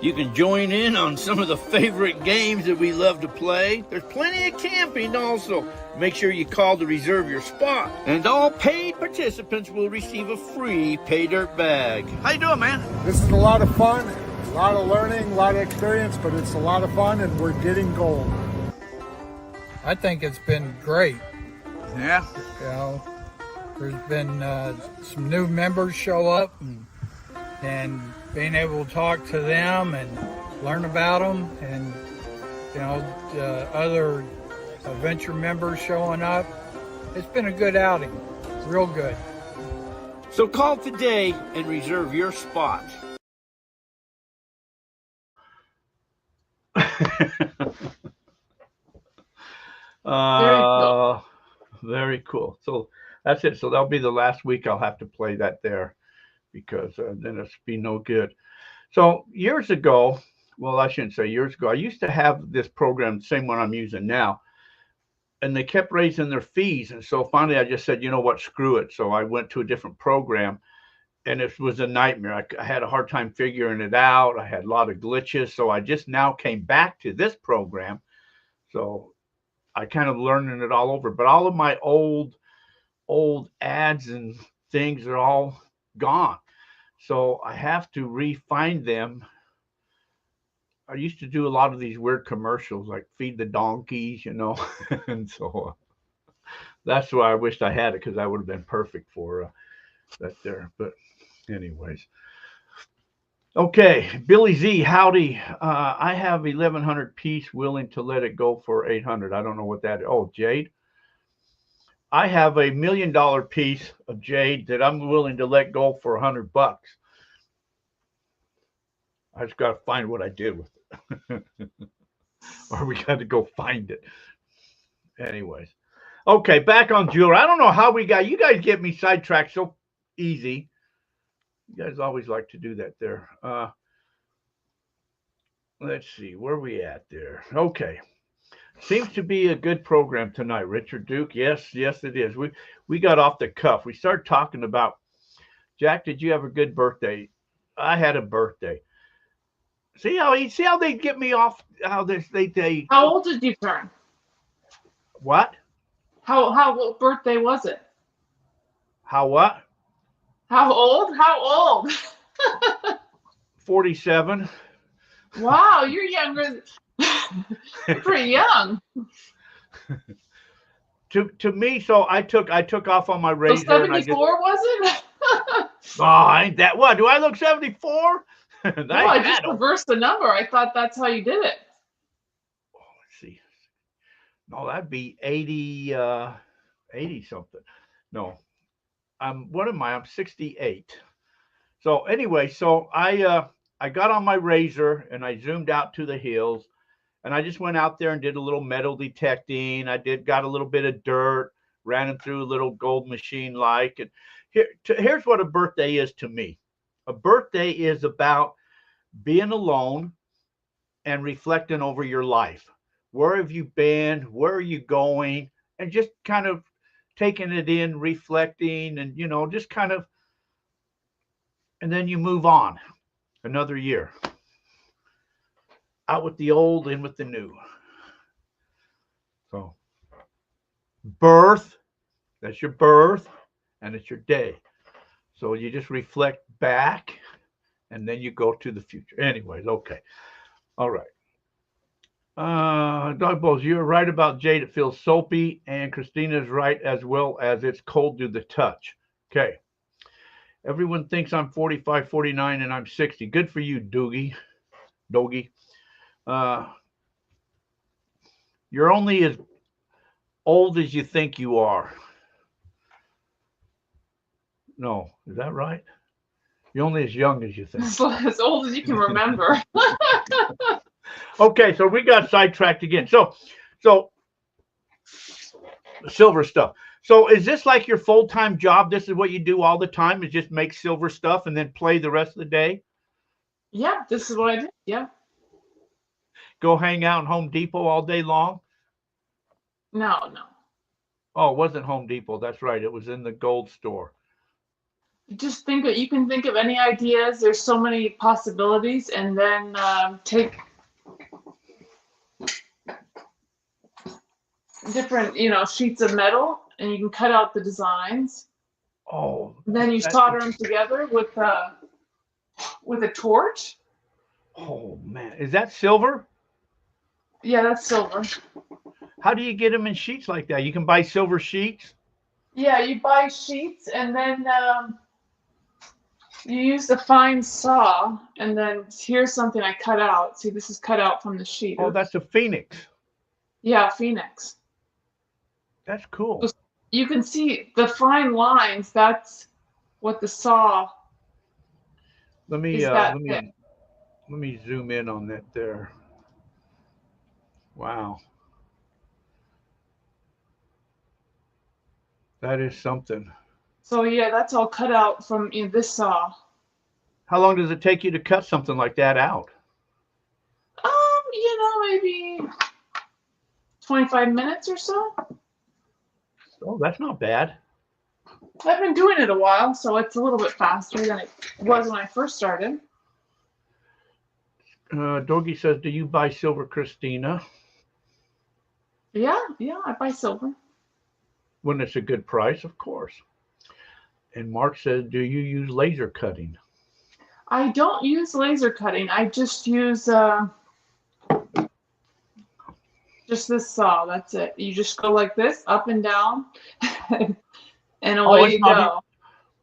You can join in on some of the favorite games that we love to play. There's plenty of camping also. Make sure you call to reserve your spot. And all paid participants will receive a free pay dirt bag. How you doing, man? This is a lot of fun, a lot of learning, a lot of experience, but it's a lot of fun and we're getting gold. I think it's been great. Yeah. You know, there's been some new members show up and being able to talk to them and learn about them, and you know, other adventure members showing up. It's been a good outing, real good. So call today and reserve your spot. Very cool. So that's it. So that'll be the last week I'll have to play that there, because then it's be no good. So years ago, well, I shouldn't say years ago, I used to have this program, same one I'm using now, and they kept raising their fees. And so finally I just said, you know what, screw it. So I went to a different program, and it was a nightmare. I had a hard time figuring it out. I had a lot of glitches. So I just now came back to this program. So I kind of learning it all over, but all of my old ads and things are all gone. So I have to re-find them. I used to do a lot of these weird commercials like feed the donkeys, you know, and so that's why I wished I had it, because that would have been perfect for that there. But anyways. Okay, Billy Z, howdy. I have 1,100 piece, willing to let it go for 800. I don't know what that is. Oh, jade. I have $1 million piece of jade that I'm willing to let go for $100. I just got to find what I did with it. Or we got to go find it. Anyways. Okay, back on jewelry. I don't know how we got, you guys get me sidetracked so easy. You guys always like to do that there. Let's see, where are we at there? Okay. Seems to be a good program tonight, Richard Duke. Yes, it is. We got off the cuff. We started talking about, Jack, did you have a good birthday? I had a birthday. See how they get me off, how they How old did you turn? What? What birthday was it? How what? How old? How old? 47. Wow, you're younger. You're pretty young. To me, so I took off on my razor. So 74 was it? Oh, ain't that what? Do I look 74? No, I just reversed the number. I thought that's how you did it. Oh, let's see. No, that'd be 80 something. No. What am I? I'm 68. So anyway, so I got on my razor and I zoomed out to the hills, and I just went out there and did a little metal detecting. Got a little bit of dirt, ran it through a little gold machine like. And here's what a birthday is to me. A birthday is about being alone and reflecting over your life. Where have you been? Where are you going? And just kind of taking it in, reflecting, and, you know, just kind of, and then you move on. Another year. Out with the old, in with the new. So, birth, that's your birth, and it's your day. So you just reflect back, and then you go to the future. Anyways, okay. All right. Dog Balls, you're right about jade. It feels soapy, and Christina's right as well, as it's cold to the touch. Okay. Everyone thinks I'm 45, 49, and I'm 60. Good for you, Doogie. You're only as old as you think you are. No, is that right? You're only as young as you think. As old as you can remember. Okay, so we got sidetracked again. So silver stuff. So is this like your full-time job? This is what you do all the time, is just make silver stuff and then play the rest of the day? Yeah, this is what I did. Yeah. Go hang out in Home Depot all day long? No. Oh, it wasn't Home Depot. That's right. It was in the gold store. Just you can think of any ideas. There's so many possibilities, and then take different, sheets of metal, and you can cut out the designs. Oh, Then you solder them together with a torch. oh man, is that silver? Yeah, that's silver. How do you get them in sheets like that? You can buy silver sheets. Yeah, you buy sheets, and then you use the fine saw, and then here's something I cut out. See, this is cut out from the sheet. Oh, that's a phoenix. Yeah, Phoenix. That's cool. You can see the fine lines. That's what the saw Let me is. let me zoom in on that there. Wow. That is something. So yeah, that's all cut out from this saw. How long does it take you to cut something like that out? Maybe 25 minutes or so. Oh, that's not bad. I've been doing it a while, so it's a little bit faster than it was when I first started. Dorgy says, do you buy silver, Christina? Yeah, I buy silver. When it's a good price, of course. And Mark says, do you use laser cutting? I don't use laser cutting. I just use just this saw. That's it. You just go like this, up and down, and away you go.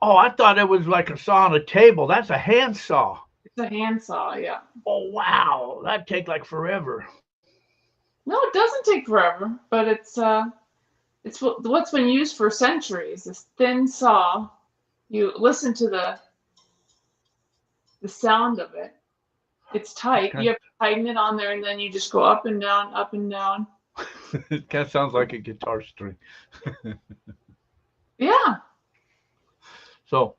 Oh, I thought it was like a saw on a table. That's a hand saw. It's a hand saw, yeah. Oh, wow. That'd take like forever. No, it doesn't take forever, but it's what's been used for centuries. This thin saw. You listen to the sound of it. It's tight. Okay. You have to tighten it on there, and then you just go up and down, up and down. It kind of sounds like a guitar string. Yeah. So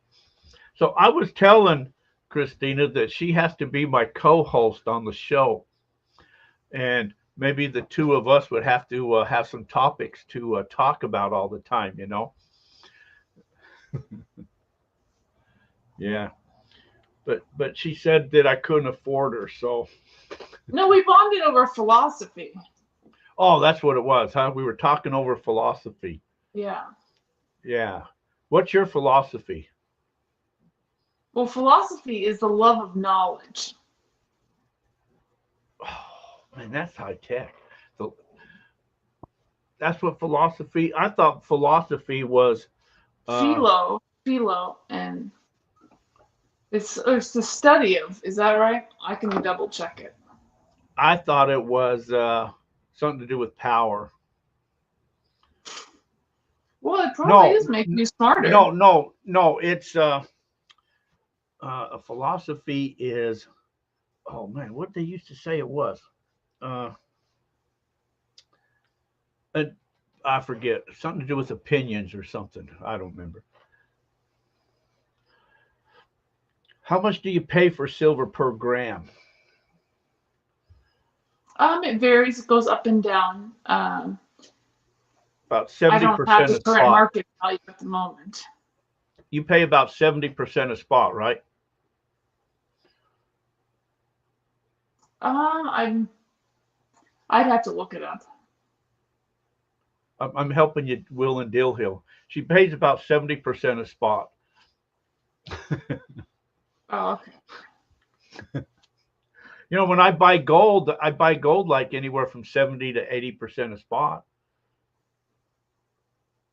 I was telling Christina that she has to be my co-host on the show, and maybe the two of us would have to have some topics to talk about all the time, Yeah, but she said that I couldn't afford her, so. No, we bonded over philosophy. Oh, that's what it was, huh? We were talking over philosophy. Yeah. Yeah. What's your philosophy? Well, philosophy is the love of knowledge. Oh, man, that's high tech. That's what philosophy. I thought philosophy was Philo, and it's the study of. Is that right? I can double check it. I thought it was something to do with power. Well, it probably is making you smarter. No. It's a philosophy is. Oh man, what they used to say it was. I forget, something to do with opinions or something. I don't remember. How much do you pay for silver per gram? It varies. It goes up and down. About 70% I don't have the of current spot. market value at the moment. You pay about 70% of spot, right? I'd have to look it up. I'm helping you, Will and Dillhill. She pays about 70% of spot. Oh, okay. When I buy gold like anywhere from 70 to 80% of spot.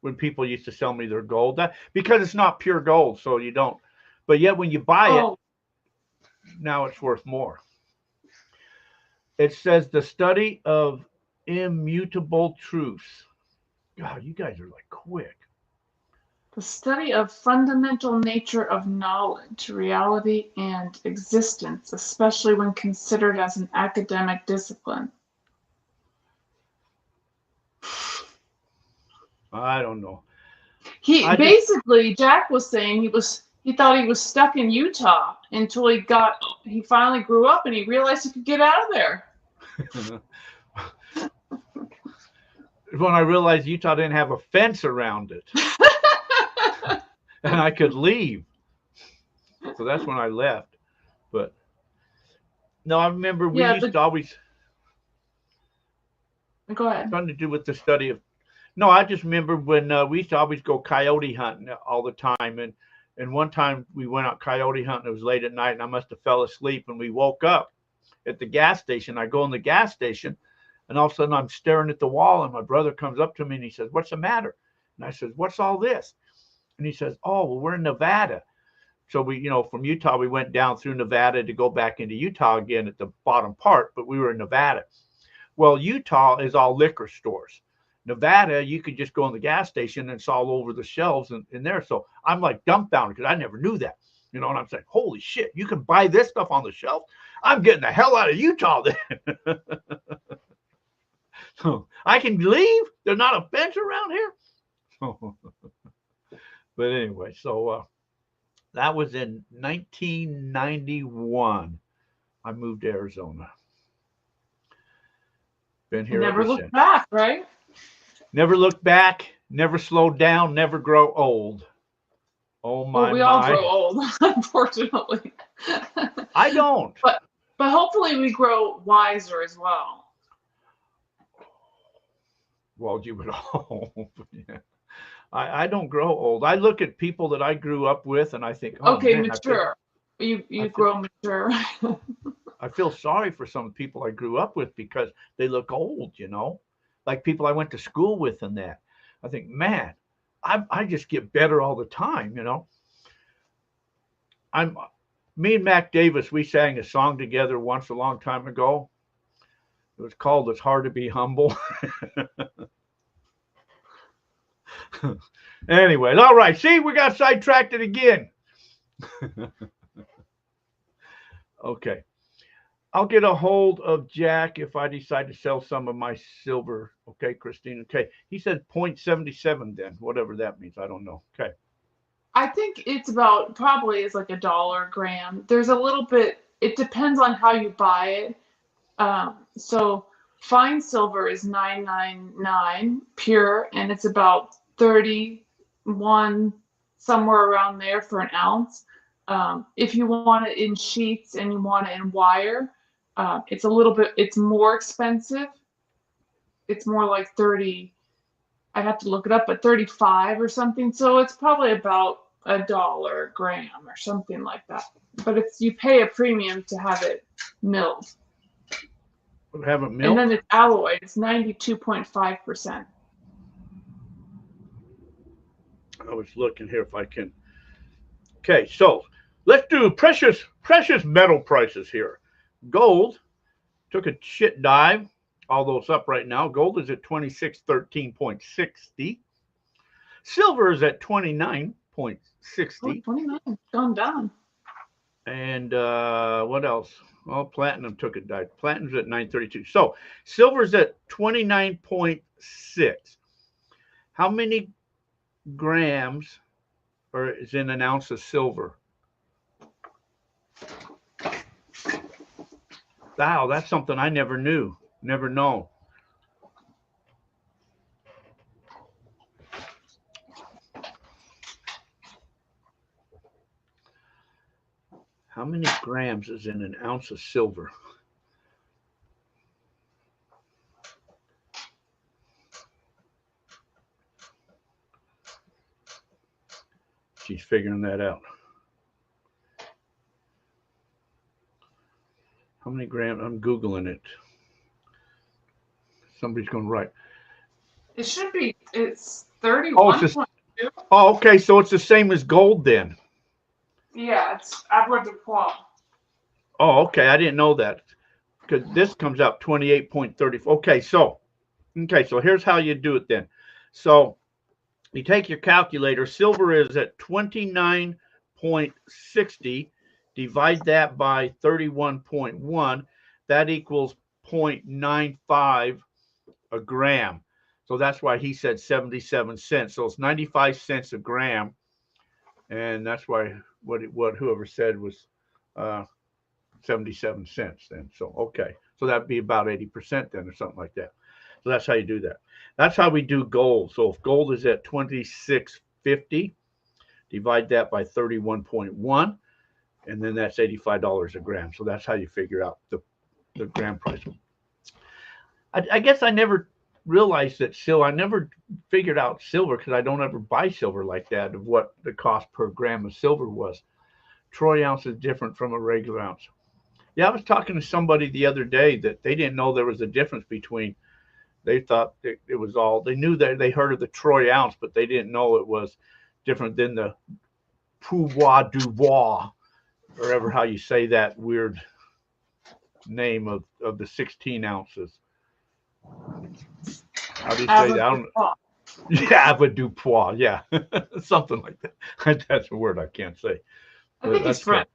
When people used to sell me their gold, because it's not pure gold, so you don't. But yet when you buy it, now it's worth more. It says the study of immutable truths. God, you guys are like quick. The study of fundamental nature of knowledge, reality, and existence, especially when considered as an academic discipline. I don't know. Jack was saying he thought he was stuck in Utah until he finally grew up and he realized he could get out of there. When I realized Utah didn't have a fence around it. And I could leave. So that's when I left. But no, I remember we Yeah, used to always go ahead. something to do with the study of. No, I just remember when we used to always go coyote hunting all the time, and one time we went out coyote hunting. It was late at night, and I must have fell asleep, and we woke up at the gas station. I go in the gas station, and all of a sudden I'm staring at the wall, and my brother comes up to me and he says, "What's the matter?" And I said, "What's all this?" And he says, "Oh, well, we're in Nevada." So we, from Utah, we went down through Nevada to go back into Utah again at the bottom part, but we were in Nevada. Well, Utah is all liquor stores. Nevada, you could just go in the gas station and it's all over the shelves in there. So I'm like dumbfounded because I never knew that. And I'm saying, holy shit, you can buy this stuff on the shelf? I'm getting the hell out of Utah then. So I can leave? There's not a bench around here? But anyway, so that was in 1991. I moved to Arizona. Been here Never ever look since. back, right? Never look back, never slow down, never grow old. Oh my, well, we all grow old, unfortunately. I don't. But hopefully we grow wiser as well. Well, you would hope. Yeah. I don't grow old. I look at people that I grew up with and I think, oh, okay, man, mature. You grow mature. I feel sorry for some people I grew up with because they look old, like people I went to school with and that. I think, man, I just get better all the time, Me and Mac Davis, we sang a song together once a long time ago. It was called "It's Hard to Be Humble." Anyways, all right. See, we got sidetracked again. Okay. I'll get a hold of Jack if I decide to sell some of my silver. Okay, Christine. Okay. He said 0.77 then, whatever that means. I don't know. Okay. I think it's about probably is like $1 a gram. There's a little bit, it depends on how you buy it. So fine silver is $9.99 pure, and it's about 31 somewhere around there for an ounce. If you want it in sheets and you want it in wire, it's more expensive. It's more like 30, I'd have to look it up, but 35 or something. So it's probably about $1 a gram or something like that. But you pay a premium to have it milled. Have it milled? And then it's alloyed. It's 92.5%. I was looking here if I can. Okay, so let's do precious metal prices here. Gold took a shit dive, although it's up right now. Gold is at 2613.60. Silver is at 29.60. Oh, 29, gone down. And what else? Well, platinum took a dive. Platinum's at 932. So silver's at 29.6. How many grams is in an ounce of silver? Wow, that's something I never knew. Never known. How many grams is in an ounce of silver? She's figuring that out. How many grams? I'm Googling it. Somebody's going to write. It should be, it's 31.2. Oh, okay. So it's the same as gold then. Yeah, it's avoirdupois. Oh, okay. I didn't know that because this comes out 28.30. Okay, so here's how you do it then. So you take your calculator. Silver is at 29.60. Divide that by 31.1. That equals 0.95 a gram. So that's why he said 77 cents. So it's 95 cents a gram. And that's why what whoever said was 77 cents then. So, okay. So that'd be about 80% then or something like that. So that's how you do that. That's how we do gold. So if gold is at 26.50, divide that by 31.1. and then that's $85 a gram. So that's how you figure out the gram price. I guess I never realized that silver. I never figured out silver because I don't ever buy silver like that, of what the cost per gram of silver was. Troy ounce is different from a regular ounce. Yeah, I was talking to somebody the other day that they didn't know there was a difference between. They thought it was all. They knew that they heard of the Troy ounce, but they didn't know it was different than the Pouvoir du Bois, or ever how you say that weird name of the 16 ounces. How do you say that? I don't, yeah, avoirdupois. Yeah, something like that. That's a word I can't say. I think it's French.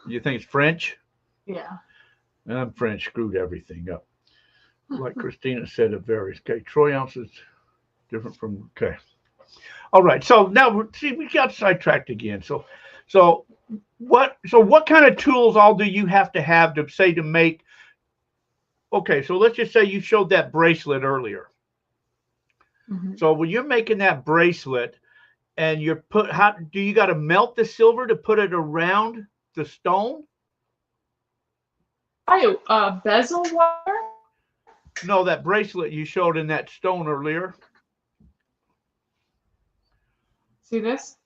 You think it's French? Yeah. I'm French, screwed everything up. Like Christina said, it varies. Okay, Troy ounce is different from. Okay. All right. So now, see, we got sidetracked again. So what kind of tools all do you have to say to make? Okay, so let's just say you showed that bracelet earlier. Mm-hmm. So when you're making that bracelet, and how do you got to melt the silver to put it around the stone? Bezel wire? No, that bracelet you showed in that stone earlier. See this?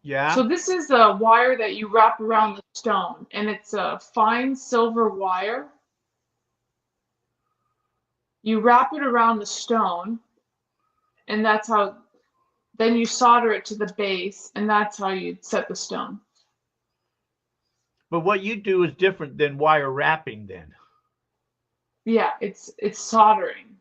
Yeah. So this is a wire that you wrap around the stone, and it's a fine silver wire. You wrap it around the stone, and that's how, then you solder it to the base, and that's how you set the stone. But what you do is different than wire wrapping then. Yeah, it's soldering.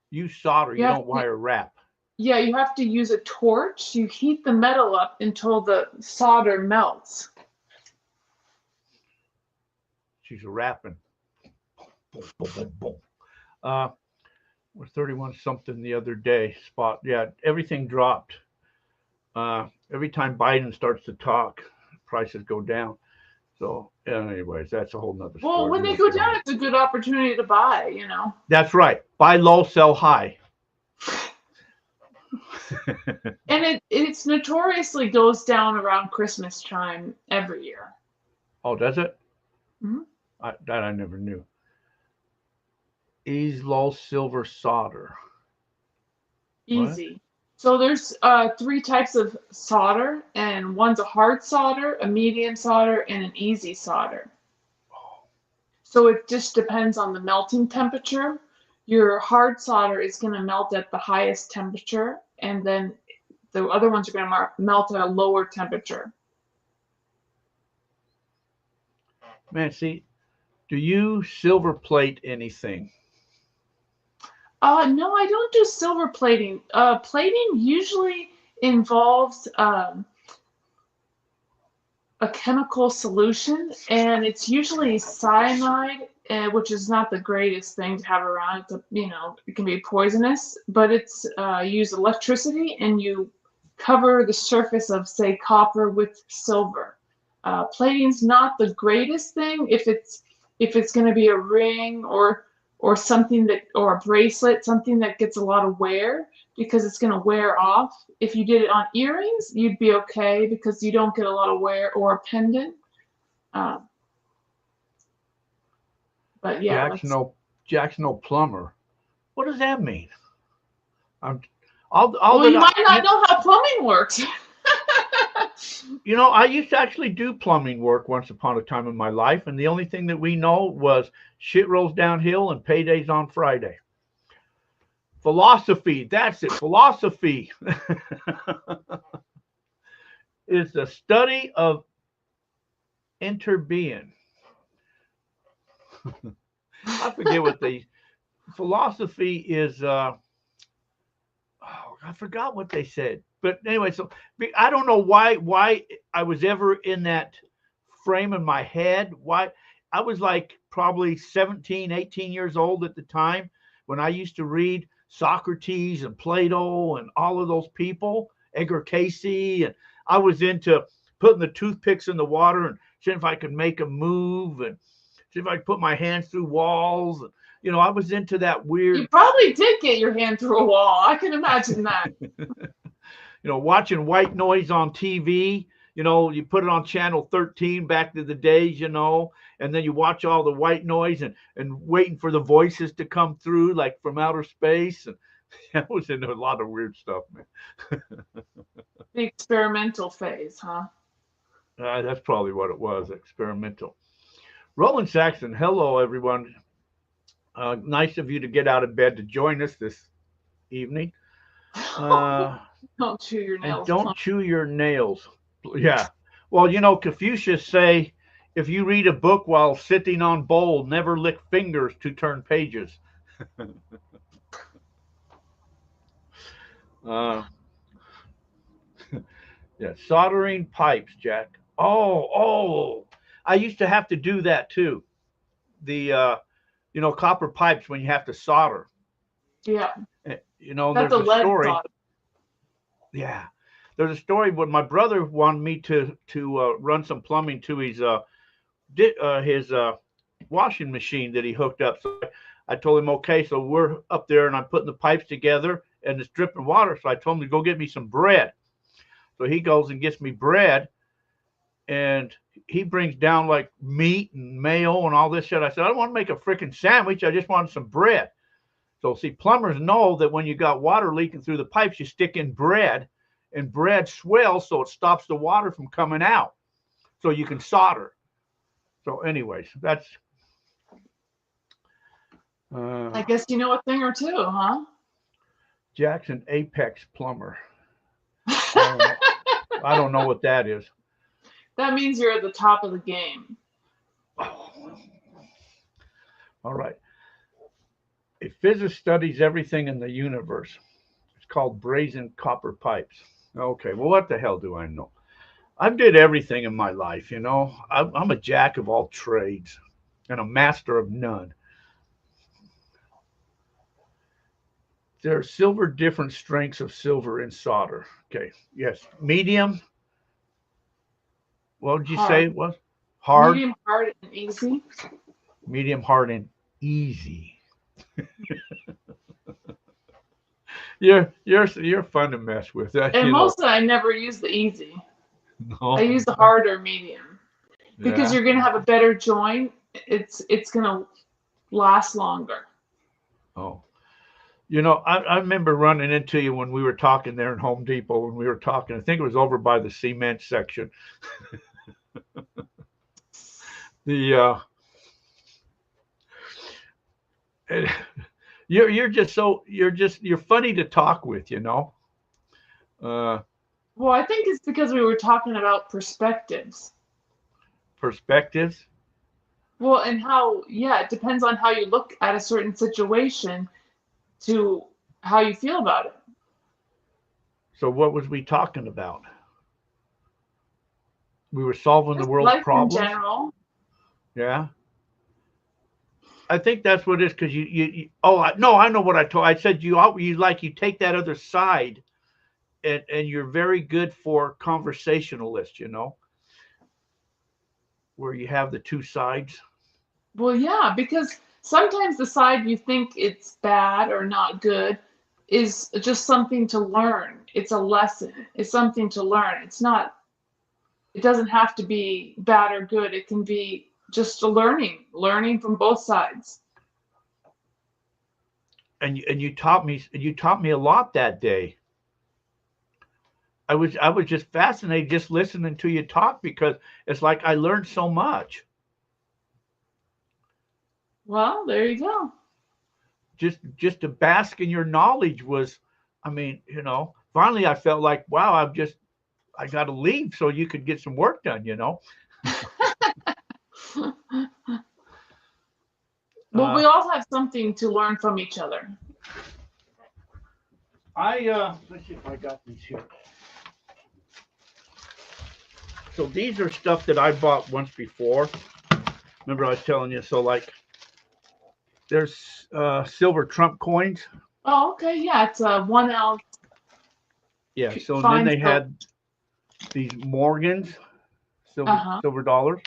You solder, you don't wire wrap. Yeah, you have to use a torch. You heat the metal up until the solder melts. She's wrapping. Boom, boom, boom, boom. Was 31 something the other day. Spot. Yeah, everything dropped. Every time Biden starts to talk, prices go down. So, anyways, that's a whole nother story. Well, when they go down, it's a good opportunity to buy, you know. That's right. Buy low, sell high. And it's notoriously goes down around Christmas time every year. Oh, does it? Mm-hmm. That I never knew. Ease low silver solder. Easy. What? So there's 3 types of solder, and one's a hard solder, a medium solder, and an easy solder. So it just depends on the melting temperature. Your hard solder is going to melt at the highest temperature, and then the other ones are going to melt at a lower temperature. Man, see, do you silver plate anything? No, I don't do silver plating. Plating usually involves a chemical solution, and it's usually cyanide, which is not the greatest thing to have around. It can be poisonous, but it's use electricity, and you cover the surface of, say, copper with silver. Plating's not the greatest thing if it's going to be a ring or something or a bracelet, something that gets a lot of wear, because it's going to wear off. If you did it on earrings, you'd be okay because you don't get a lot of wear, or a pendant. But yeah, Jack's no plumber. What does that mean? You might not know how plumbing works. I used to actually do plumbing work once upon a time in my life, and the only thing that we know was shit rolls downhill and paydays on Friday. Philosophy, that's it. Philosophy is the study of interbeing. I forget what philosophy is. I forgot what they said. But anyway, so I don't know why I was ever in that frame in my head. Why I was like probably 17, 18 years old at the time when I used to read Socrates and Plato and all of those people, Edgar Cayce, and I was into putting the toothpicks in the water and seeing if I could make them move and see if I could put my hands through walls. I was into that weird. You probably did get your hand through a wall. I can imagine that. Watching white noise on TV, you know, you put it on channel 13 back to the days, you know, and then you watch all the white noise and waiting for the voices to come through like from outer space. And I was into a lot of weird stuff, man. The experimental phase, huh? That's probably what it was, experimental. Roland Saxon, hello, everyone. Nice of you to get out of bed to join us this evening. Don't chew your nails. And don't chew your nails. Yeah. Well, you know, Confucius say, if you read a book while sitting on bowl, never lick fingers to turn pages. Yeah, soldering pipes, Jack. Oh, I used to have to do that too. The you know, copper pipes when you have to solder. Yeah. You know, That's there's a lead story. solder. Yeah, there's a story when my brother wanted me to run some plumbing to his washing machine that he hooked up. So I told him, okay, so we're up there and I'm putting the pipes together and it's dripping water. So I told him to go get me some bread. So he goes and gets me bread, and he brings down like meat and mayo and all this shit. I said, I don't want to make a freaking sandwich. I just wanted some bread. So see, plumbers know that when you got water leaking through the pipes, you stick in bread, and bread swells, so it stops the water from coming out. So you can solder. So anyways, that's. I guess you know a thing or two, huh? Jackson Apex Plumber. I don't know what that is. That means you're at the top of the game. Oh. All right. A physicist studies everything in the universe. It's called brazen copper pipes. Okay, well, what the hell do I know? I've did everything in my life, you know. I'm a jack of all trades and a master of none. There are silver different strengths of silver in solder. Okay, yes. Medium. What would you say it was? Hard. Medium, hard, and easy. Medium, hard, and easy. You're fun to mess with. And mostly I never use the easy. No. I use the hard or medium because Yeah. you're gonna have a better joint. It's gonna last longer. Oh. You know, I remember running into you when we were talking there in Home Depot when we were talking. I think it was over by the cement section. You're you're funny to talk with, you know. Well, I think it's because we were talking about perspectives. Perspectives. Well, and how, yeah, it depends on how you look at a certain situation to how you feel about it. So what was we talking about? We were solving the world's Life problems. in general. Yeah. I think that's what it is because you I know what I told. I said you take that other side and you're very good for conversationalist, you know, where you have the two sides. Well, yeah, because sometimes the side you think it's bad or not good is just something to learn. It's a lesson. It's something to learn. It doesn't have to be bad or good. It can be just a learning from both sides. And you taught me a lot that day. I was just fascinated just listening to you talk because it's like I learned so much. Well, there you go. Just to bask in your knowledge was, I mean, you know, finally I felt like, wow, I got to leave so you could get some work done, you know. Well, we all have something to learn from each other. Let's see if I got these here. So these are stuff that I bought once before. Remember I was telling you, so like there's silver Trump coins. Oh, okay. Yeah, it's a 1 ounce. Yeah, so Fine, then they had these Morgans, silver dollars.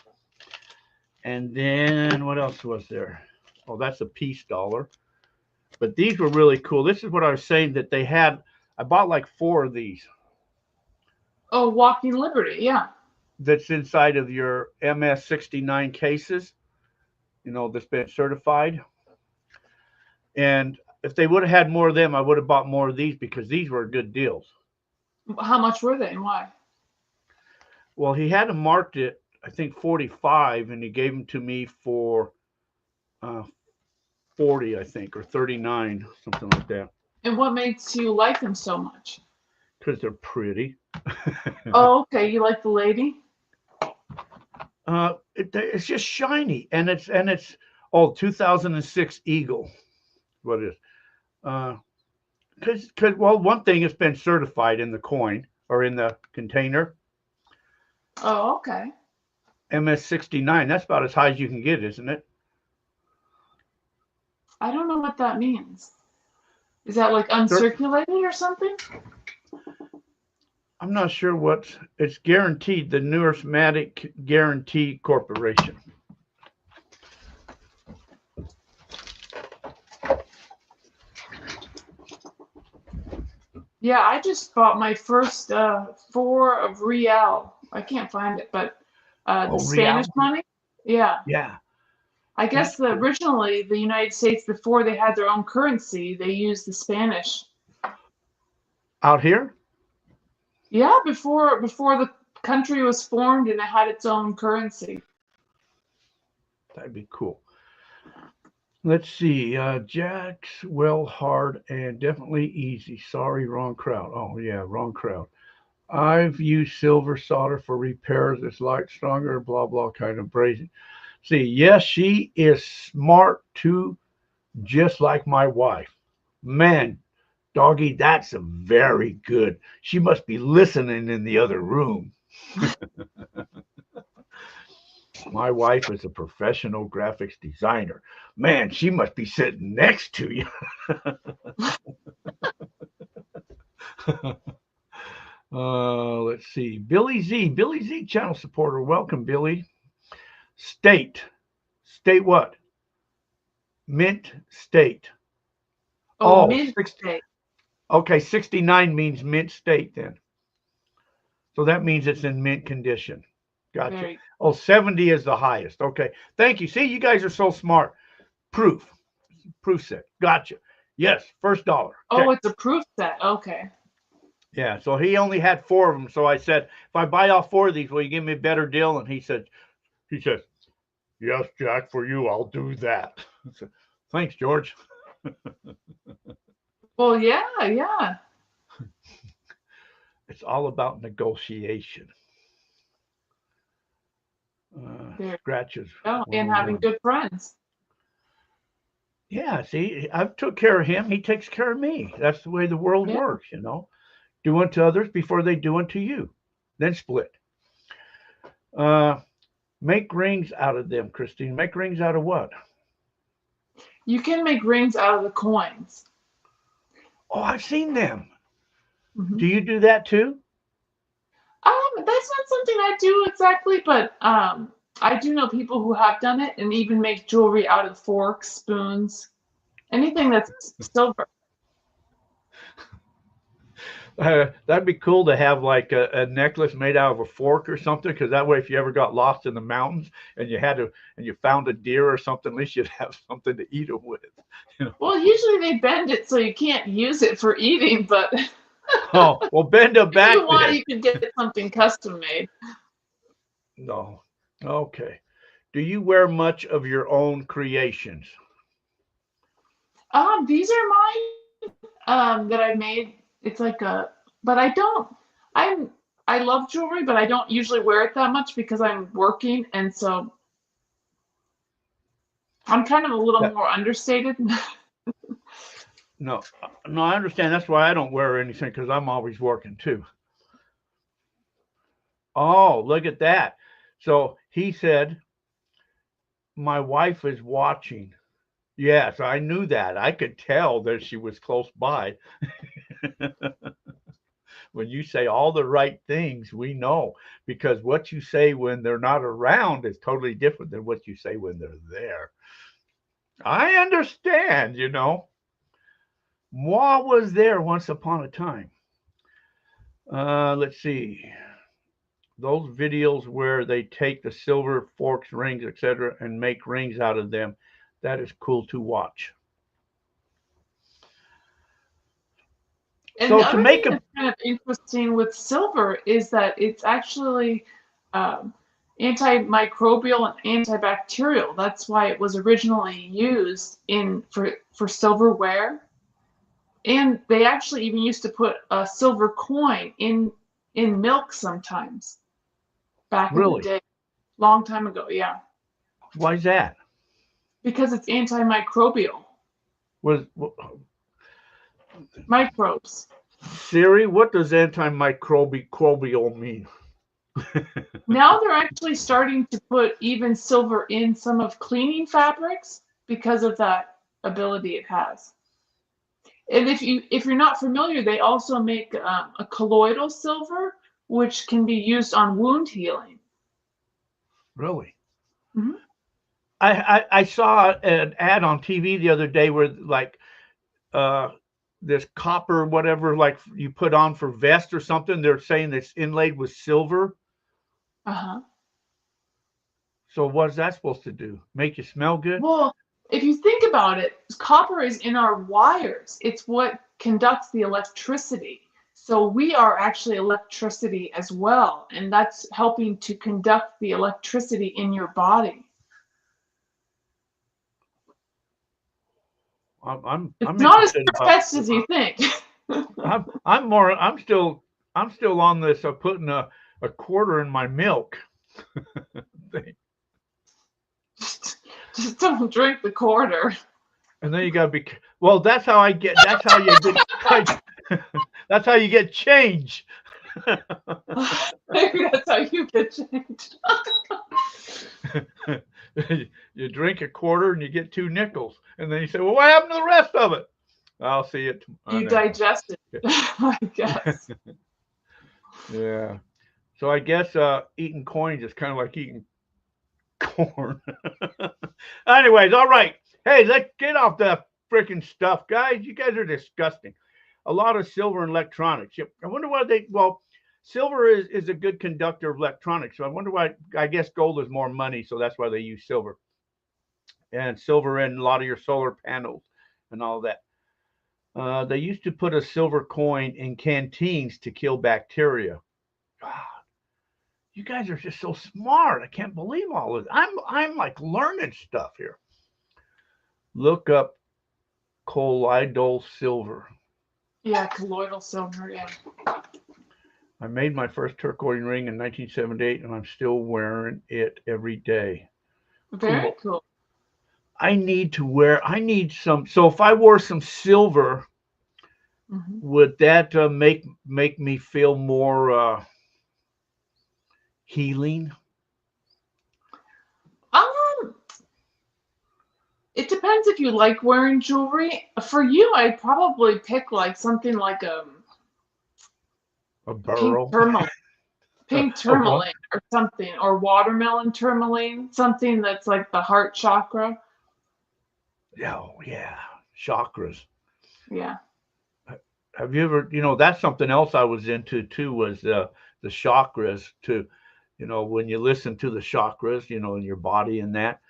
And then what else was there? Oh, that's a peace dollar. But these were really cool. This is what I was saying that they had. I bought like 4 of these. Oh, Walking Liberty, yeah. that's inside of your MS-69 cases, that's been certified. And if they would have had more of them, I would have bought more of these because these were good deals. How much were they and why? Well, he had them marked at, I think, 45, and he gave them to me for 40, I think, or 39, something like that. And what makes you like them so much? Because they're pretty. Oh, okay. You like the lady? It's just shiny, and it's 2006 Eagle. What it is? Because well, one thing, it's been certified in the coin or in the container. Oh, okay. MS-69. That's about as high as you can get, isn't it? I don't know what that means. Is that like uncirculated or something? I'm not sure what it's guaranteed. The Numismatic Guarantee Corporation. Yeah, I just bought my first 4 of Real. I can't find it, but the Spanish Real? money. Yeah. Yeah. I guess That's cool. originally the United States, before they had their own currency, they used the Spanish. Out here? Yeah, before the country was formed and it had its own currency. That'd be cool. Let's see. Jack's well hard and definitely easy. Sorry, wrong crowd. Oh yeah, wrong crowd. I've used silver solder for repairs. It's light, stronger, blah blah kind of brazen. See, yes, she is smart too, just like my wife. Man, doggy, that's a very good. She must be listening in the other room. My wife is a professional graphics designer. Man, she must be sitting next to you. Let's see. Billy Z, channel supporter. Welcome, Billy. State what? Mint state. Oh, mint state. Okay, 69 means mint state then. So that means it's in mint condition. Gotcha. Very. Oh, 70 is the highest. Okay. Thank you. See, you guys are so smart. Proof set. Gotcha. Yes, first dollar. Oh, okay. It's a proof set. Okay. Yeah, so he only had 4 of them. So I said, if I buy all 4 of these, will you give me a better deal? And he says, yes, Jack, for you, I'll do that. Said, thanks, George. Well, yeah. It's all about negotiation. Scratches. Oh, and having good friends. Yeah, see, I took care of him. He takes care of me. That's the way the world works, Do unto others before they do unto you. Then split. Make rings out of them, Christine. Make rings out of what? You can make rings out of the coins. Oh, I've seen them. Mm-hmm. Do you do that too? That's not something I do exactly, but I do know people who have done it and even make jewelry out of forks, spoons, anything that's silver. That'd be cool to have like a necklace made out of a fork or something, because that way, if you ever got lost in the mountains and you found a deer or something, at least you'd have something to eat them with. Well, usually they bend it so you can't use it for eating, but oh, well, bend it back. If you want, you could get something custom made. No. Okay. Do you wear much of your own creations? These are mine that I made. It's like but I don't. I love jewelry, but I don't usually wear it that much because I'm working, and so I'm kind of a little more understated. No, I understand. That's why I don't wear anything, because I'm always working too. Oh, look at that. So he said, my wife is watching. Yes, I knew that. I could tell that she was close by. When you say all the right things, we know, because what you say when they're not around is totally different than what you say when they're there. I understand, Moi was there once upon a time. Let's see. those videos where they take the silver forks, rings, etc., and make rings out of them, that is cool to watch. And So the to other make thing a that's kind of interesting with silver is that it's actually antimicrobial and antibacterial. That's why it was originally used for silverware. And they actually even used to put a silver coin in milk sometimes back in the really, day, long time ago. Yeah, why is that? because it's antimicrobial, Was microbes. Siri? What does antimicrobial mean? Now they're actually starting to put even silver in some of cleaning fabrics because of that ability it has. And if you're not familiar, they also make a colloidal silver, which can be used on wound healing. Really? Mhm. I saw an ad on TV the other day where like uh this copper whatever like you put on for vest or something, they're saying it's inlaid with silver. Uh-huh. So what's that supposed to do? Make you smell good? Well, if you think about it, copper is in our wires. It's what conducts the electricity. So we are actually electricity as well, and that's helping to conduct the electricity in your body. I'm It's not as interested about. far-fetched as you think. I'm still on this putting a quarter in my milk thing. Just don't drink the quarter. And then you gotta be well. That's how you get. That's how you get change. Maybe that's how you get changed. You drink a quarter and you get 2 nickels, and then you say, "Well, what happened to the rest of it?" I'll see it. You digest it, I guess. Yeah. So I guess eating coins is kind of like eating corn. Anyways, all right. Hey, let's get off that freaking stuff, guys. You guys are disgusting. A lot of silver and electronics. Yep. I wonder why silver is a good conductor of electronics. So I wonder why. I guess gold is more money, so that's why they use silver. And silver in a lot of your solar panels and all that. They used to put a silver coin in canteens to kill bacteria. God, you guys are just so smart. I can't believe all of this. I'm like learning stuff here. Look up colloidal silver. Yeah, colloidal silver, yeah. I made my first turquoise ring in 1978, and I'm still wearing it every day. Very cool. I need some. So if I wore some silver, would that make me feel more healing? It depends if you like wearing jewelry. For you, I'd probably pick like something like A pink burrow? tourmaline or something, or watermelon tourmaline, something that's like the heart chakra. Oh, yeah. Chakras. Yeah. Have you ever, that's something else I was into too, was the chakras to, when you listen to the chakras, in your body and that.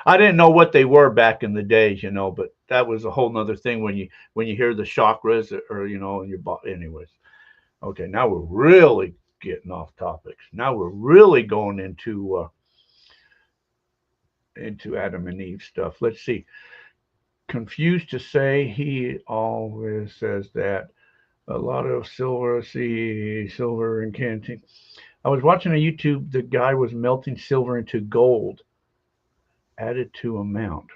I didn't know what they were back in the days, but that was a whole nother thing when you hear the chakras or, in your body. Anyways. Okay, now we're really getting off topics. Now we're really going into Adam and Eve stuff. Let's see. Confused to say, he always says that. A lot of silver in canteen. I was watching a YouTube. The guy was melting silver into gold, added to amount.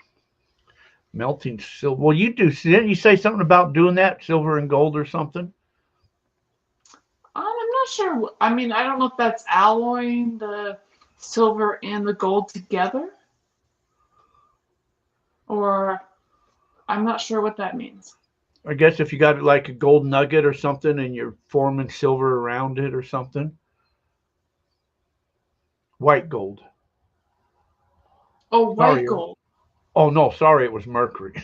Melting silver. Well, didn't you say something about doing that, silver and gold or something? I'm not sure. I mean, I don't know if that's alloying the silver and the gold together, or I'm not sure what that means. I guess if you got like a gold nugget or something and you're forming silver around it or something. White gold. Oh, white gold. Oh no, sorry, it was mercury.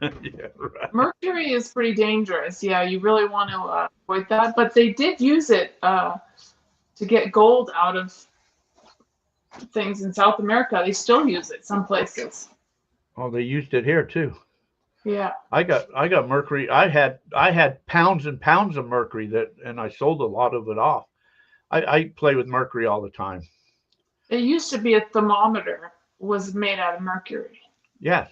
Yeah, right. Mercury is pretty dangerous. Yeah, you really want to avoid that. But they did use it to get gold out of things in South America. They still use it some places. Oh, they used it here too. Yeah. I got mercury. I had pounds and pounds of mercury that, and I sold a lot of it off. I play with mercury all the time. It used to be a thermometer was made out of mercury. Yes.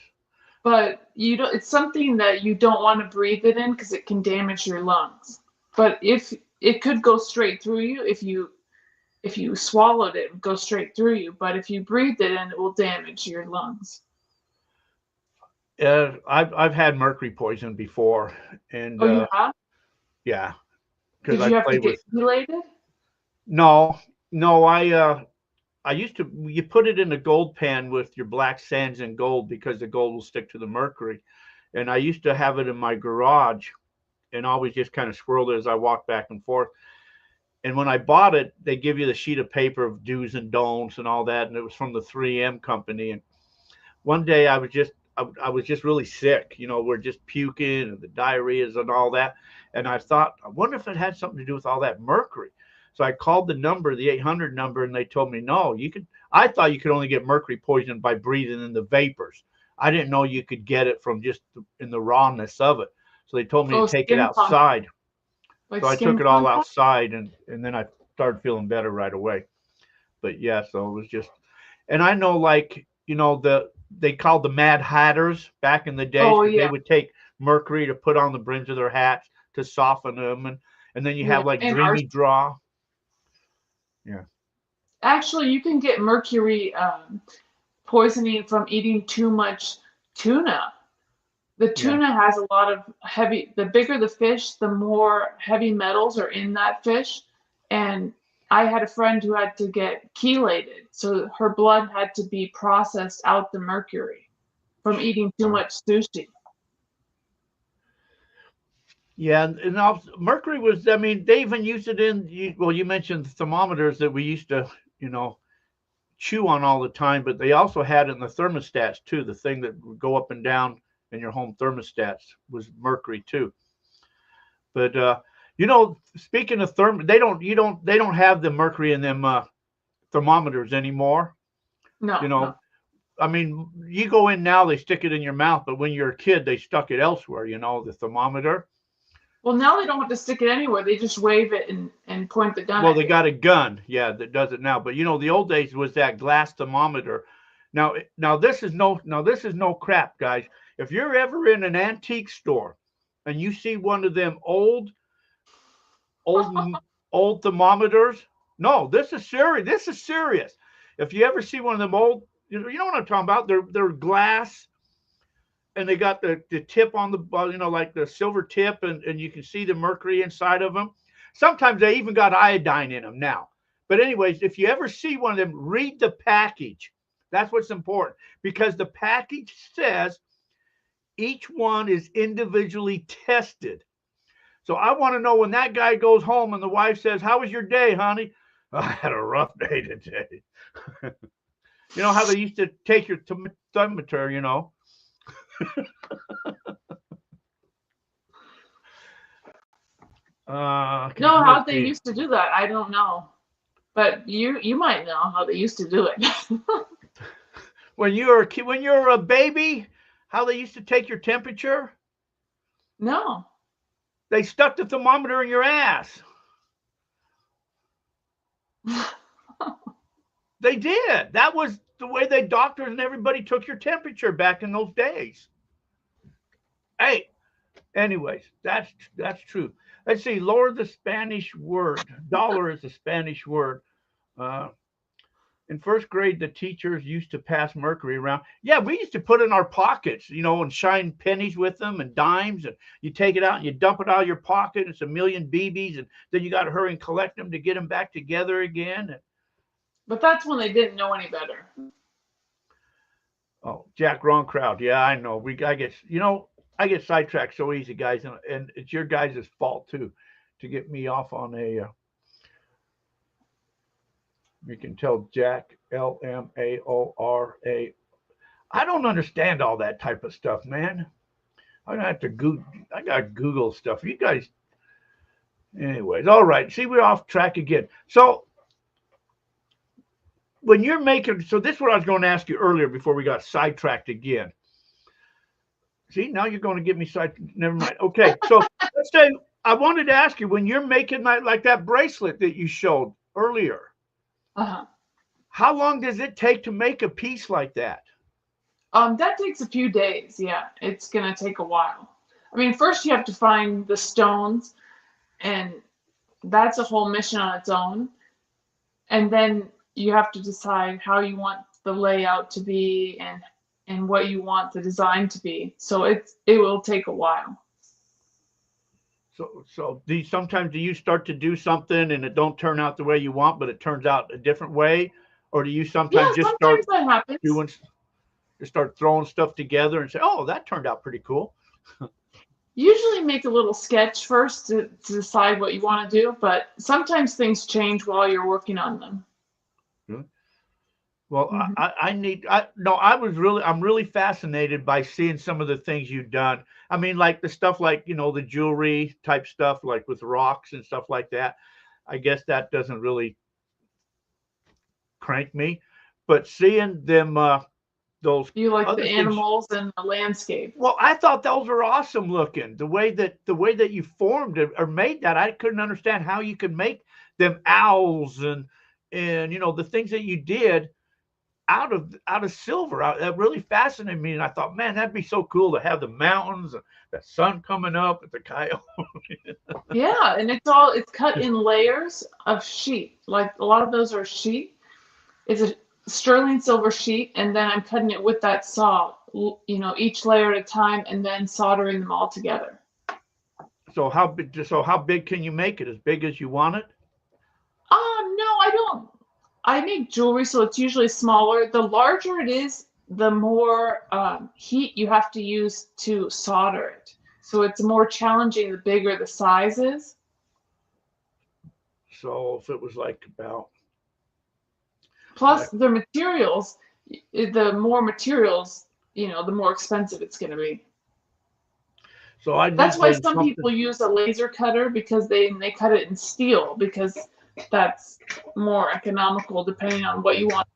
But you don't it's something that you don't want to breathe it in because it can damage your lungs. But if it could go straight through you if you swallowed it, it would go straight through you. But if you breathe it in, it will damage your lungs. I've had mercury poison before, and Oh, you have? yeah, because Did I you have to play with. get chelated? No, no, I used to. You put it in a gold pan with your black sands and gold because the gold will stick to the mercury, and I used to have it in my garage, and always just kind of swirled it as I walked back and forth. And when I bought it, they give you the sheet of paper of do's and don'ts and all that, and it was from the 3M company. And one day I was just really sick. We're just puking and the diarrheas and all that. And I thought, I wonder if it had something to do with all that mercury. So I called the number, the 800 number, and they told me no. You could. I thought you could only get mercury poison by breathing in the vapors. I didn't know you could get it from just in the rawness of it. So they told me to Oh, take it skin contact. outside. Like So I took skin it all contact? outside, and then I started feeling better right away. But yeah, so it was just, and I know, like, they called the Mad Hatters back in the days Oh because they yeah. would take mercury to put on the brims of their hats to soften them, and then you Yeah. have like And Dreamy Draw. Yeah. actually you can get mercury poisoning from eating too much tuna. The Yeah. tuna has a lot of the bigger the fish, the more heavy metals are in that fish. And I had a friend who had to get chelated. So her blood had to be processed out the mercury from eating too Wow. much sushi. Yeah, and also, mercury was. I mean, they even used it in. Well, you mentioned thermometers that we used to, you know, chew on all the time, but they also had it in the thermostats too. The thing that would go up and down in your home thermostats was mercury too. But speaking of they don't have the mercury in them thermometers anymore. No, You no. know, I mean, you go in now, they stick it in your mouth, but when you're a kid, they stuck it elsewhere. The thermometer. Well, now they don't have to stick it anywhere. They just wave it and point the gun Well, at they you. got a gun, yeah, that does it now. But the old days was that glass thermometer. Now this is no crap, guys. If you're ever in an antique store and you see one of them old old thermometers, no, this is serious. This is serious. If you ever see one of them old, you know what I'm talking about. They're glass, and they got the tip on the like the silver tip, and you can see the mercury inside of them. Sometimes they even got iodine in them now. But anyways, if you ever see one of them, read the package. That's what's important, because the package says each one is individually tested. So I want to know, when that guy goes home and the wife says, "How was your day, honey?" "I had a rough day today." You know how they used to take your thermometer, No, how let's they see. used to do that, I don't know. But you might know how they used to do it. When you were a kid, when you were a baby, how they used to take your temperature? No. They stuck the thermometer in your ass. They did. That was the way they doctors and everybody took your temperature back in those days. Hey, anyways, that's true. Let's see. Lower the Spanish word. Dollar is the Spanish word. Uh, in first grade, the teachers used to pass mercury around. Yeah, we used to put it in our pockets, and shine pennies with them and dimes. And you take it out and you dump it out of your pocket. It's a million BBs. And then you got to hurry and collect them to get them back together again. But that's when they didn't know any better. Oh, Jack, wrong crowd. Yeah, I know. I get sidetracked so easy, guys. And it's your guys' fault, too, to get me off on you can tell Jack, Lmara. I don't understand all that type of stuff, man. I have to Google. I got Google stuff. You guys, anyways. All right. See, we're off track again. So when you're making, so this is what I was going to ask you earlier before we got sidetracked again. See, now you're going to get me side. Never mind. Okay, so let's say I wanted to ask you when you're making like that bracelet that you showed earlier. Uh-huh. How long does it take to make a piece like that? That takes a few days. Yeah, it's gonna take a while. I mean, first you have to find the stones, and that's a whole mission on its own. And then you have to decide how you want the layout to be and what you want the design to be. So it will take a while. So sometimes do you start to do something and it don't turn out the way you want, but it turns out a different way, or do you sometimes just sometimes that happens. Just start throwing stuff together and say, "Oh, that turned out pretty cool." Usually make a little sketch first to decide what you want to do, but sometimes things change while you're working on them. Well, I'm really fascinated by seeing some of the things you've done. I mean, like the stuff like, the jewelry type stuff, like with rocks and stuff like that. I guess that doesn't really crank me, but seeing them, those You like other the things, animals and the landscape. well, I thought those were awesome looking. The way that you formed it or made that, I couldn't understand how you could make them owls and the things that you did out of silver. That really fascinated me, and I thought, man, that'd be so cool to have the mountains, the sun coming up at the coyote. Yeah, and it's cut in layers of sheet. Like a lot of those are sheet. It's a sterling silver sheet, and then I'm cutting it with that saw, each layer at a time, and then soldering them all together. So how big can you make it? As big as you want it? No, I don't. I make jewelry, so it's usually smaller. The larger it is, the more heat you have to use to solder it. So it's more challenging the bigger the size is. So if it was like about. Plus the materials, the more materials, the more expensive it's going to be. So that's why some people use a laser cutter, because they cut it in steel, because that's more economical depending on what you want.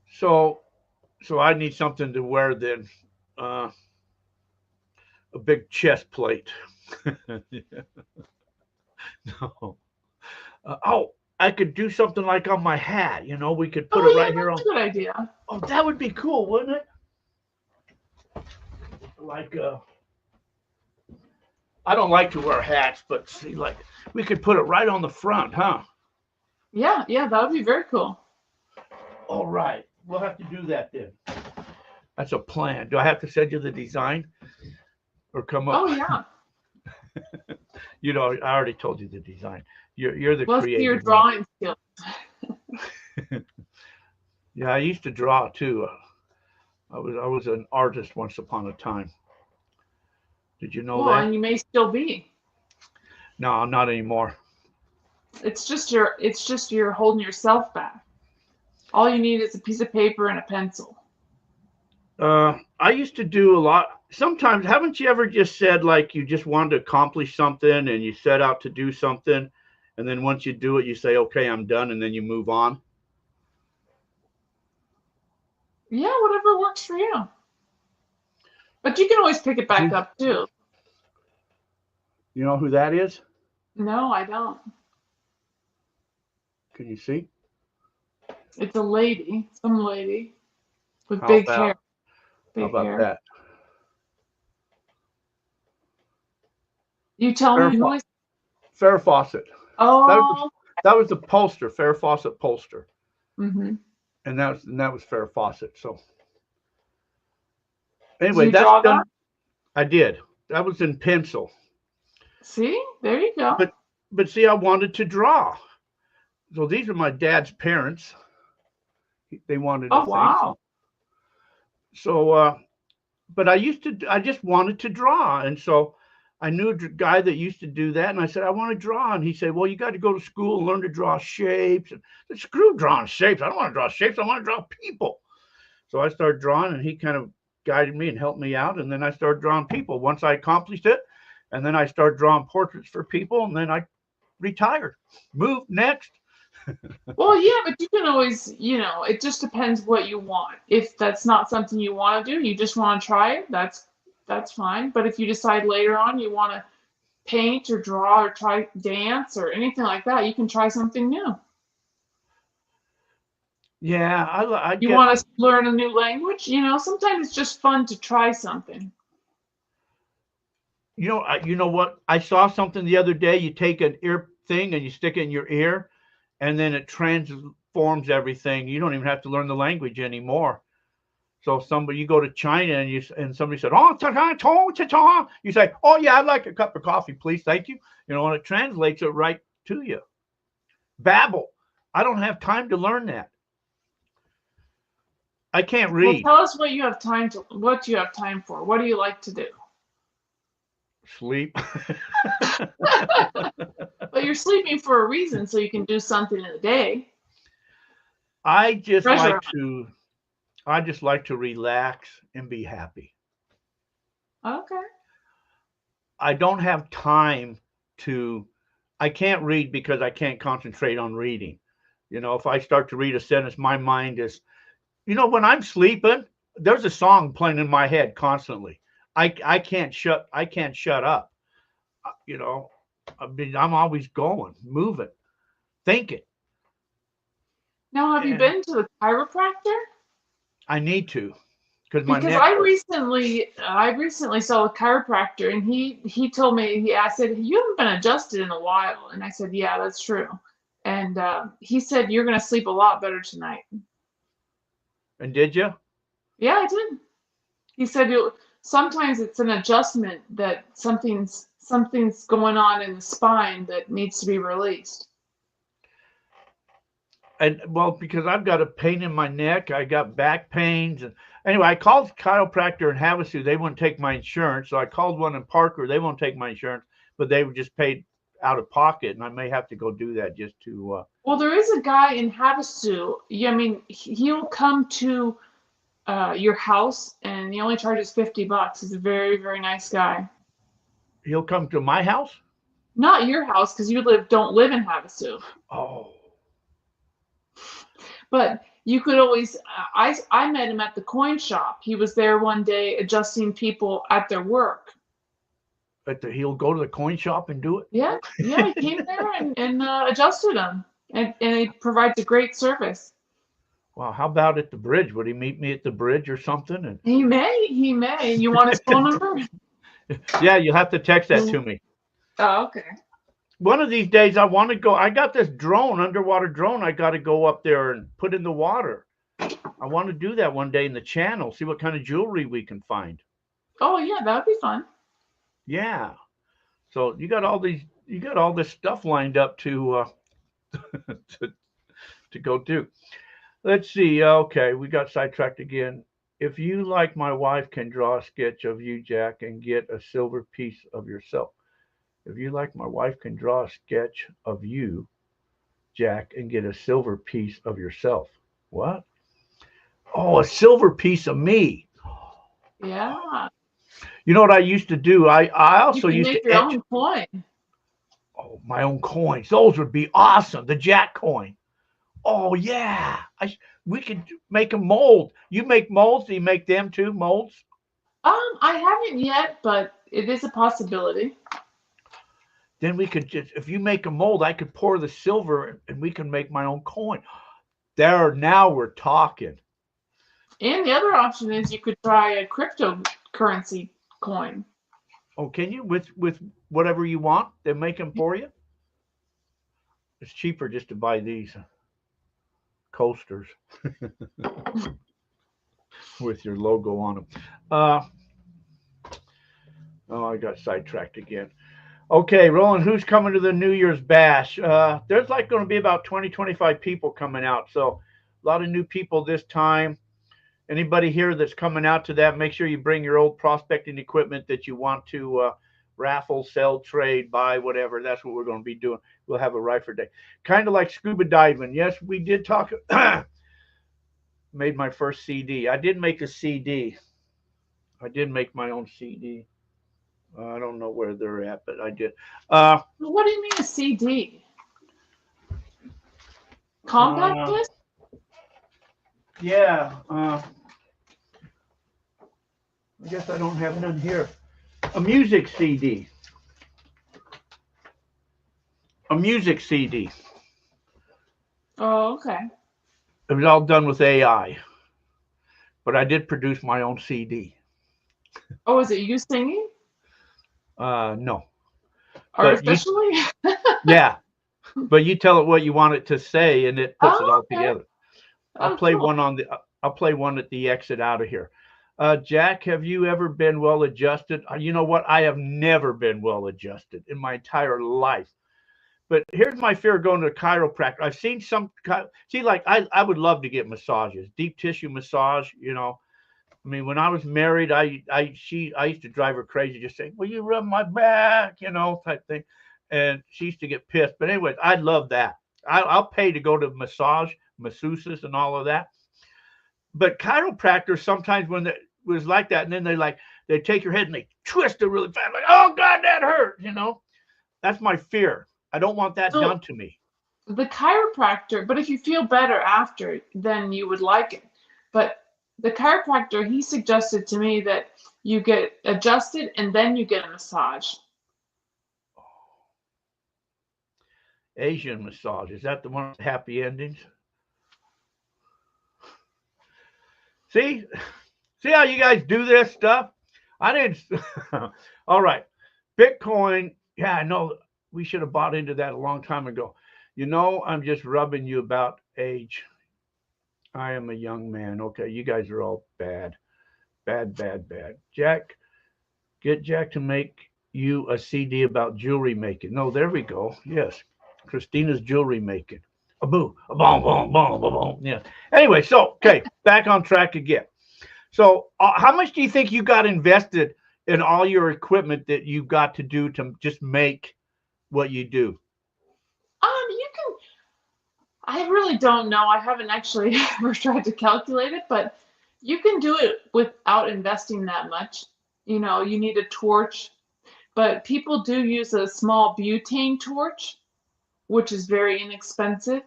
So I need something to wear then, a big chest plate. No. I could do something like on my hat. We could put it right here on. That's a good idea. Oh, that would be cool, wouldn't it? Like I don't like to wear hats, but see, like we could put it right on the front, huh? Yeah, that would be very cool. All right, we'll have to do that then. That's a plan. Do I have to send you the design, or come up? Oh yeah. I already told you the design. You're the creative. See your drawing skills. Yeah, I used to draw too. I was an artist once upon a time. Did you know that? Well, and you may still be. No, not anymore. It's just you're holding yourself back. All you need is a piece of paper and a pencil. I used to do a lot. Sometimes, haven't you ever just said like you just wanted to accomplish something and you set out to do something, and then once you do it, you say, okay, I'm done, and then you move on? Yeah, whatever works for you. But you can always pick it back up too. You know who that is? No, I don't. Can you see? It's a lady, some lady with big hair. How about that? You tell me who is Farrah Fawcett. Oh, that was the poster, Farrah Fawcett poster. Mm-hmm. And that was Farrah Fawcett. So anyway, that's done. I did. That was in pencil. See, there you go. But see, I wanted to draw. So these are my dad's parents. They wanted to. Oh wow. So, but I just wanted to draw, and so I knew a guy that used to do that, and I said, I want to draw, and he said, well, you got to go to school and learn to draw shapes. And I said, screw drawing shapes. I don't want to draw shapes. I want to draw people. So I started drawing, and he kind of guided me and helped me out. And then I started drawing people once I accomplished it. And then I started drawing portraits for people, and then I retired, moved next. Well, yeah, but you can always, it just depends what you want. If that's not something you want to do, you just want to try it, that's fine. But if you decide later on you want to paint or draw or try dance or anything like that, you can try something new. Yeah, I You get. want to learn a new language? Sometimes it's just fun to try something. You know what? I saw something the other day. You take an ear thing and you stick it in your ear, and then it transforms everything. You don't even have to learn the language anymore. So you go to China and somebody said, "Oh, you say, "Oh yeah, I'd like a cup of coffee, please, thank you." And it translates it right to you. Babble. I don't have time to learn that. I can't read. Well, tell us what you have time for. What do you like to do? Sleep. But you're sleeping for a reason, so you can do something in the day. I just Treasure like to relax and be happy. Okay. I don't have time I can't read because I can't concentrate on reading. If I start to read a sentence, my mind is, when I'm sleeping, there's a song playing in my head constantly. I can't shut up. I'm always going, moving, thinking. Now, have you been to the chiropractor? I need to, because my neck I hurts. recently saw a chiropractor, and he told me, I said, you haven't been adjusted in a while, and I said, yeah, that's true, and he said, you're going to sleep a lot better tonight. And did you? Yeah, I did. He said sometimes it's an adjustment that something's going on in the spine that needs to be released. And well, because I've got a pain in my neck, I got back pains, and anyway, I called chiropractor in Havasu. They wouldn't take my insurance, so I called one in Parker. They won't take my insurance, but they would just pay out of pocket, and I may have to go do that just to. Well, there is a guy in Havasu. I mean, he'll come to your house, and he only charges $50. He's a very, very nice guy. He'll come to my house? Not your house, because you don't live in Havasu. Oh. But you could always. I met him at the coin shop. He was there one day adjusting people at their work. He'll go to the coin shop and do it? Yeah, he came there and adjusted them, and he provides a great service. Wow, how about at the bridge? Would he meet me at the bridge or something? And he may. You want his phone number? Yeah, you'll have to text that to me. Oh, okay. One of these days I want to go. I got this underwater drone. I got to go up there and put in the water. I want to do that one day in the channel, see what kind of jewelry we can find. Oh yeah, that would be fun. Yeah. So you got all this stuff lined up to to go do. Let's see. Okay, we got sidetracked again. If you, like my wife, can draw a sketch of you, Jack, and get a silver piece of yourself. If you, like my wife, can draw a sketch of you, Jack, and get a silver piece of yourself. What? Oh, a silver piece of me. Yeah. You know what I used to do? I also used to make your own coin. Oh, my own coins. Those would be awesome. The Jack coin. Oh yeah. We could make a mold. You make molds? Do you make them too? Molds? I haven't yet, but it is a possibility. Then we could if you make a mold, I could pour the silver and we can make my own coin. Now we're talking. And the other option is you could try a cryptocurrency coin. Oh, can you with whatever you want? They make them for you. It's cheaper just to buy these coasters with your logo on them. I got sidetracked again. Okay, Roland, who's coming to the New Year's Bash? There's like going to be about 25 people coming out. So a lot of new people this time. Anybody here that's coming out to that, make sure you bring your old prospecting equipment that you want to raffle, sell, trade, buy, whatever. That's what we're going to be doing. We'll have a rifle day. Kind of like scuba diving. Yes, we did talk. made my first CD. I did make a CD. I did make my own CD. I don't know where they're at, but I did. What do you mean a CD? Compact Uh, disc? yeah. I guess I don't have none here. A music CD. A music CD. Oh, okay. It was all done with AI, but I did produce my own CD. Oh, is it you singing No, but you, artificially? yeah, but you tell it what you want it to say, and it puts it Oh, all okay. together. I'll Oh, play cool. one on the. I'll play one at the exit out of here. Jack, have you ever been well adjusted? You know what? I have never been well adjusted in my entire life. But here's my fear going to a chiropractor. I've seen some. See, like I would love to get massages, deep tissue massage. You know, I mean, when I was married, I used to drive her crazy, just saying, "Will you rub my back?" You know, type thing, and she used to get pissed. But anyways, I love that. I'll pay to go to massage, masseuses, and all of that. But chiropractors sometimes when it was like that, and then they take your head and they twist it really fast, like, "Oh God, that hurt!" You know, that's my fear. I don't want that done So to me. the chiropractor, but if you feel better after, then you would like it. But the chiropractor, he suggested to me that you get adjusted and then you get a massage. Asian massage, is that the one with happy endings? See, see how you guys do this stuff? I didn't. All right, Bitcoin. Yeah, I know we should have bought into that a long time ago. You know, I'm just rubbing you about age. I am a young man. Okay, you guys are all bad, bad, bad, bad. Jack, get Jack to make you a CD about jewelry making. No, there we go. Yes, Christina's jewelry making. A boo, a boom, boom, boom, boom, boom. Yeah. Anyway, so okay, back on track again. So, how much do you think you got invested in all your equipment that you got to do to just make what you do? You can, I really don't know. I haven't actually ever tried to calculate it, but you can do it without investing that much. You know, you need a torch, but people do use a small butane torch, which is very inexpensive,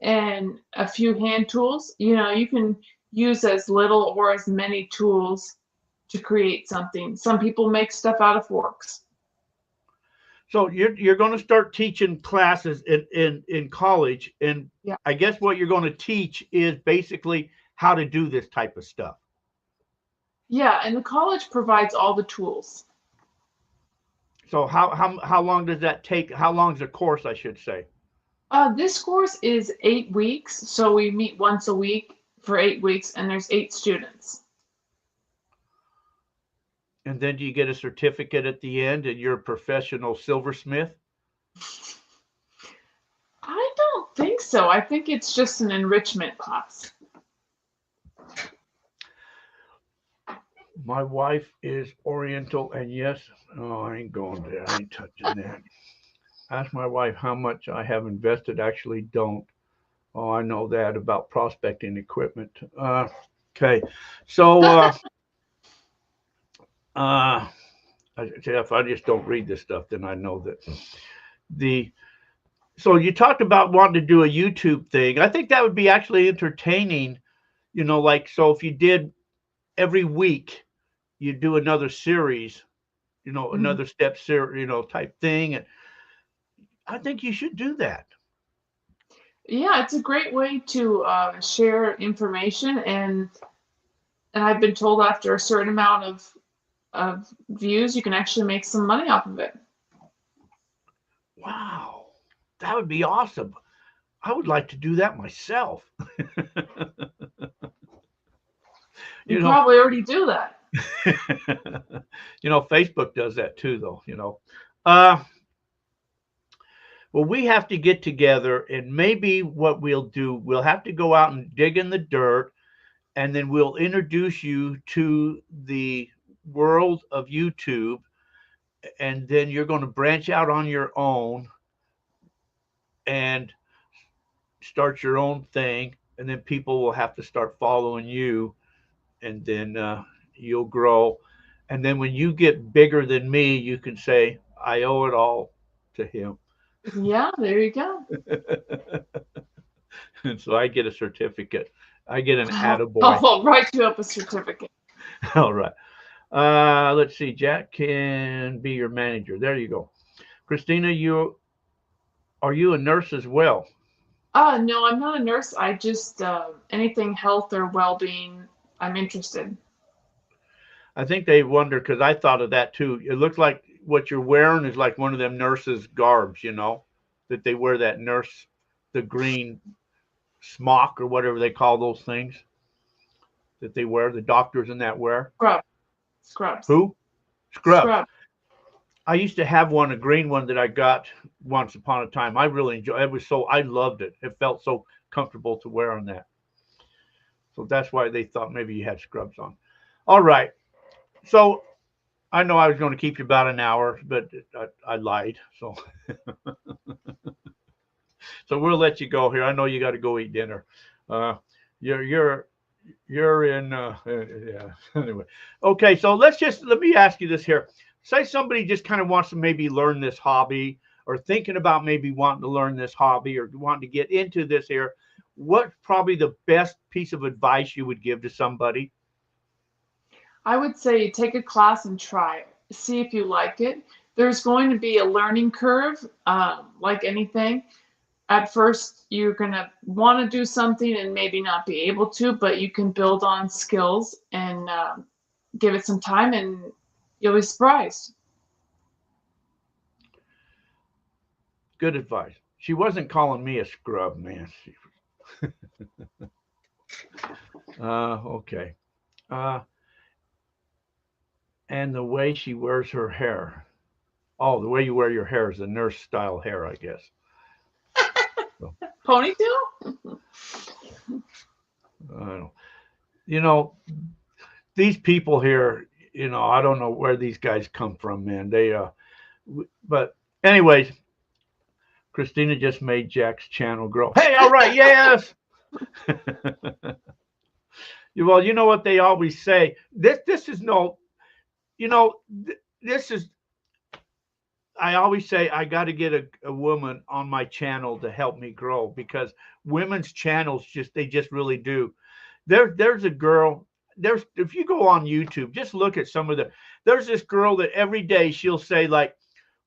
and a few hand tools. You know, you can use as little or as many tools to create something. Some people make stuff out of forks. So you're going to start teaching classes in college, and Yeah. I guess what you're going to teach is basically how to do this type of stuff. Yeah, and the college provides all the tools. So how long does that take? How long is the course, I should say? This course is 8 weeks, so we meet once a week for 8 weeks, and there's 8 students. And then do you get a certificate at the end, and you're a professional silversmith? I don't think so. I think it's just an enrichment class. My wife is Oriental, and yes, oh, I ain't going there. I ain't touching that. Ask my wife how much I have invested. Actually, don't. Oh, I know that about prospecting equipment. Okay, so if I just don't read this stuff, then I know that the. So you talked about wanting to do a YouTube thing. I think that would be actually entertaining. You know, like so if you did every week, you do another series. You know, Mhm. another step series. You know, type thing, and I think you should do that. Yeah, it's a great way to share information, and I've been told after a certain amount of views, you can actually make some money off of it. Wow, that would be awesome. I would like to do that myself. You you know, probably already do that. Facebook does that too, though. Uh, well, we have to get together, and maybe what we'll do, we'll have to go out and dig in the dirt, and then we'll introduce you to the world of YouTube, and then you're going to branch out on your own and start your own thing. and then people will have to start following you, and then you'll grow. And then when you get bigger than me, you can say, I owe it all to him. Yeah, there you go. And so I get a certificate. I get an attaboy. I'll write you up a certificate. All right. Let's see. Jack can be your manager. There you go. Christina, are you a nurse as well? No, I'm not a nurse. I just anything health or well-being, I'm interested. I think they wonder because I thought of that too. It looks like what you're wearing is like one of them nurses' garbs, that they wear that nurse, the green smock or whatever they call those things that they wear, the doctors in that wear. Scrubs. Who? Scrubs. Scrub. I used to have one, a green one that I got once upon a time. I really enjoyed it. I loved it. It felt so comfortable to wear on that. So that's why they thought maybe you had scrubs on. All right. So I know I was going to keep you about an hour, but I lied. So so we'll let you go here. I know you got to go eat dinner. You're in yeah. Anyway. Okay, so let me ask you this here. Say somebody just kind of wants to maybe learn this hobby, or thinking about maybe wanting to learn this hobby, or wanting to get into this here. What's probably the best piece of advice you would give to somebody? I would say take a class and try it. See if you like it. There's going to be a learning curve, like anything. At first, you're going to want to do something and maybe not be able to, but you can build on skills and give it some time, and you'll be surprised. Good advice. She wasn't calling me a scrub, man. Okay. And the way she wears her hair. Oh, the way you wear your hair is a nurse style hair, I guess. So, Ponytail? These people here, I don't know where these guys come from, man. But anyways, Christina just made Jack's channel grow. Hey, all right, yes. Well, you know what they always say. This is no. This is, I always say I got to get a woman on my channel to help me grow, because women's channels they just really do. There's a girl, if you go on YouTube, just look at there's this girl that every day she'll say, like,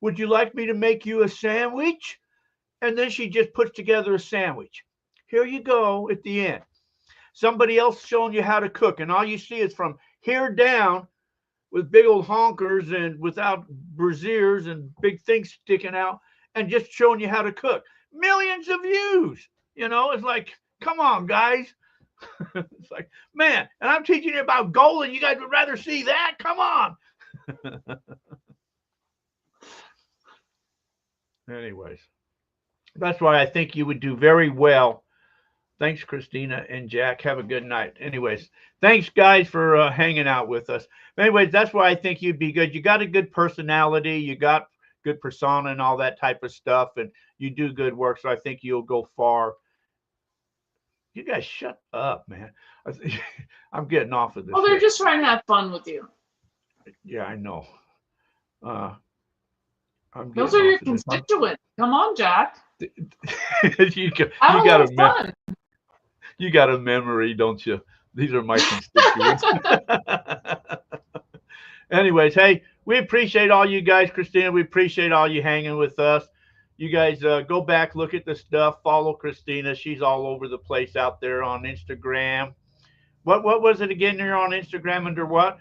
would you like me to make you a sandwich? And then she just puts together a sandwich. Here you go at the end. Somebody else showing you how to cook, and all you see is from here down, with big old honkers and without brassieres and big things sticking out, and just showing you how to cook. Millions of views. It's like, come on, guys. It's like, man, and I'm teaching you about gold, and you guys would rather see that? Come on. Anyways, that's why I think you would do very well. Thanks, Christina and Jack. Have a good night. Anyways, thanks, guys, for hanging out with us. Anyways, that's why I think you'd be good. You got a good personality. You got good persona and all that type of stuff, and you do good work, so I think you'll go far. You guys shut up, man. I'm getting off of this. Well, they're just trying to have fun with you. Yeah, I know. Those are your constituents. Come on, Jack. you got a memory, don't you? These are my constituents. Anyways, hey, we appreciate all you guys, Christina. We appreciate all you hanging with us. You guys go back, look at the stuff, follow Christina. She's all over the place out there on Instagram. What was it again? You're on Instagram under what?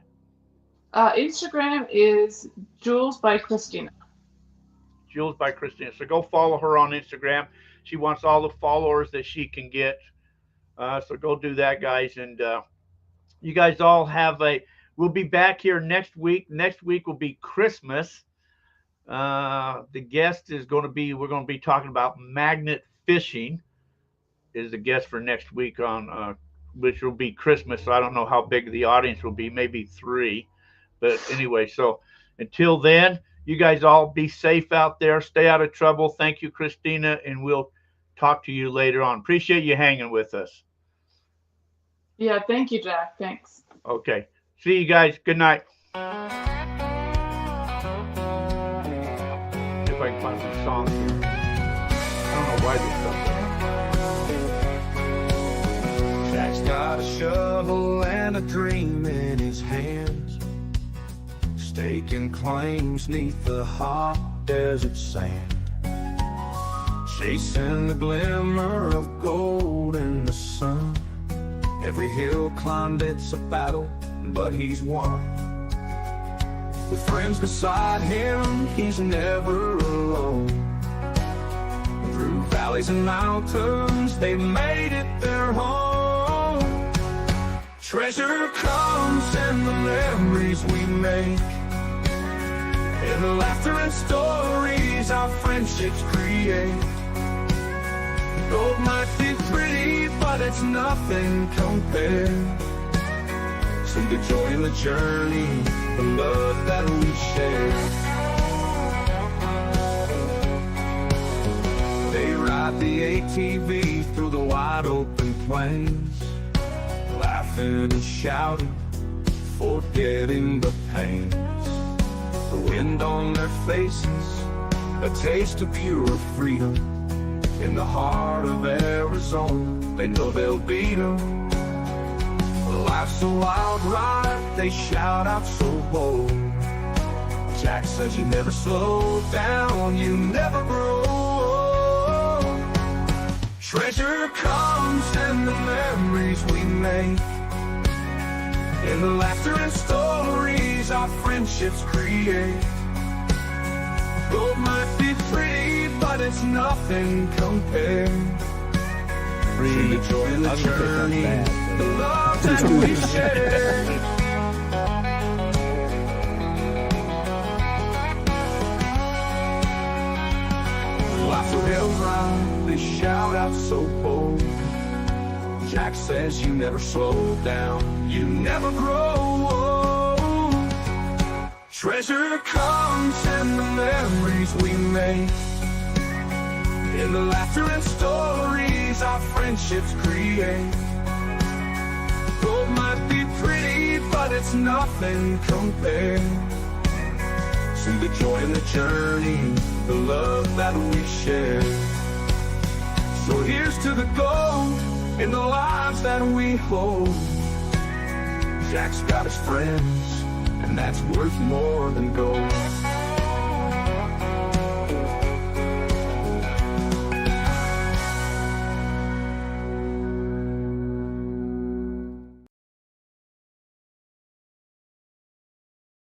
Instagram is Jules by Christina. Jules by Christina. So go follow her on Instagram. She wants all the followers that she can get. So go do that, guys. And you guys all we'll be back here next week. Next week will be Christmas. The guest we're going to be talking about magnet fishing is the guest for next week on, which will be Christmas. So I don't know how big the audience will be, maybe 3. But anyway, so until then, you guys all be safe out there. Stay out of trouble. Thank you, Christina. And we'll talk to you later on. Appreciate you hanging with us. Yeah, thank you, Jack. Thanks. Okay. See you guys. Good night. See if I can find some songs here. I don't know why this stuff. Jack's got a shovel and a dream in his hands, staking claims neath the hot desert sand, chasing the glimmer of gold in the sun. Every hill climbed, it's a battle, but he's won. With friends beside him, he's never alone. Through valleys and mountains, they made it their home. Treasure comes in the memories we make, in the laughter and stories our friendships create. Gold might be pretty, but it's nothing compared to the joy in the journey, the love that we share. They ride the ATV through the wide open plains, laughing and shouting, forgetting the pains. The wind on their faces, a taste of pure freedom. In the heart of Arizona, they know they'll beat them. Life's a wild ride, they shout out so bold. Jack says you never slow down, you never grow. Treasure comes in the memories we make, in the laughter and stories our friendships create. Gold might be pretty, but it's nothing compared to the joy in the journey, the love that we share. Life's a hell ride, they shout out so bold. Jack says you never slow down, you never grow. Treasure comes in the memories we make, in the laughter and stories our friendships create. Gold might be pretty, but it's nothing compared to the joy in the journey, the love that we share. So here's to the gold in the lives that we hold. Jack's got his friends, and that's worth more than gold.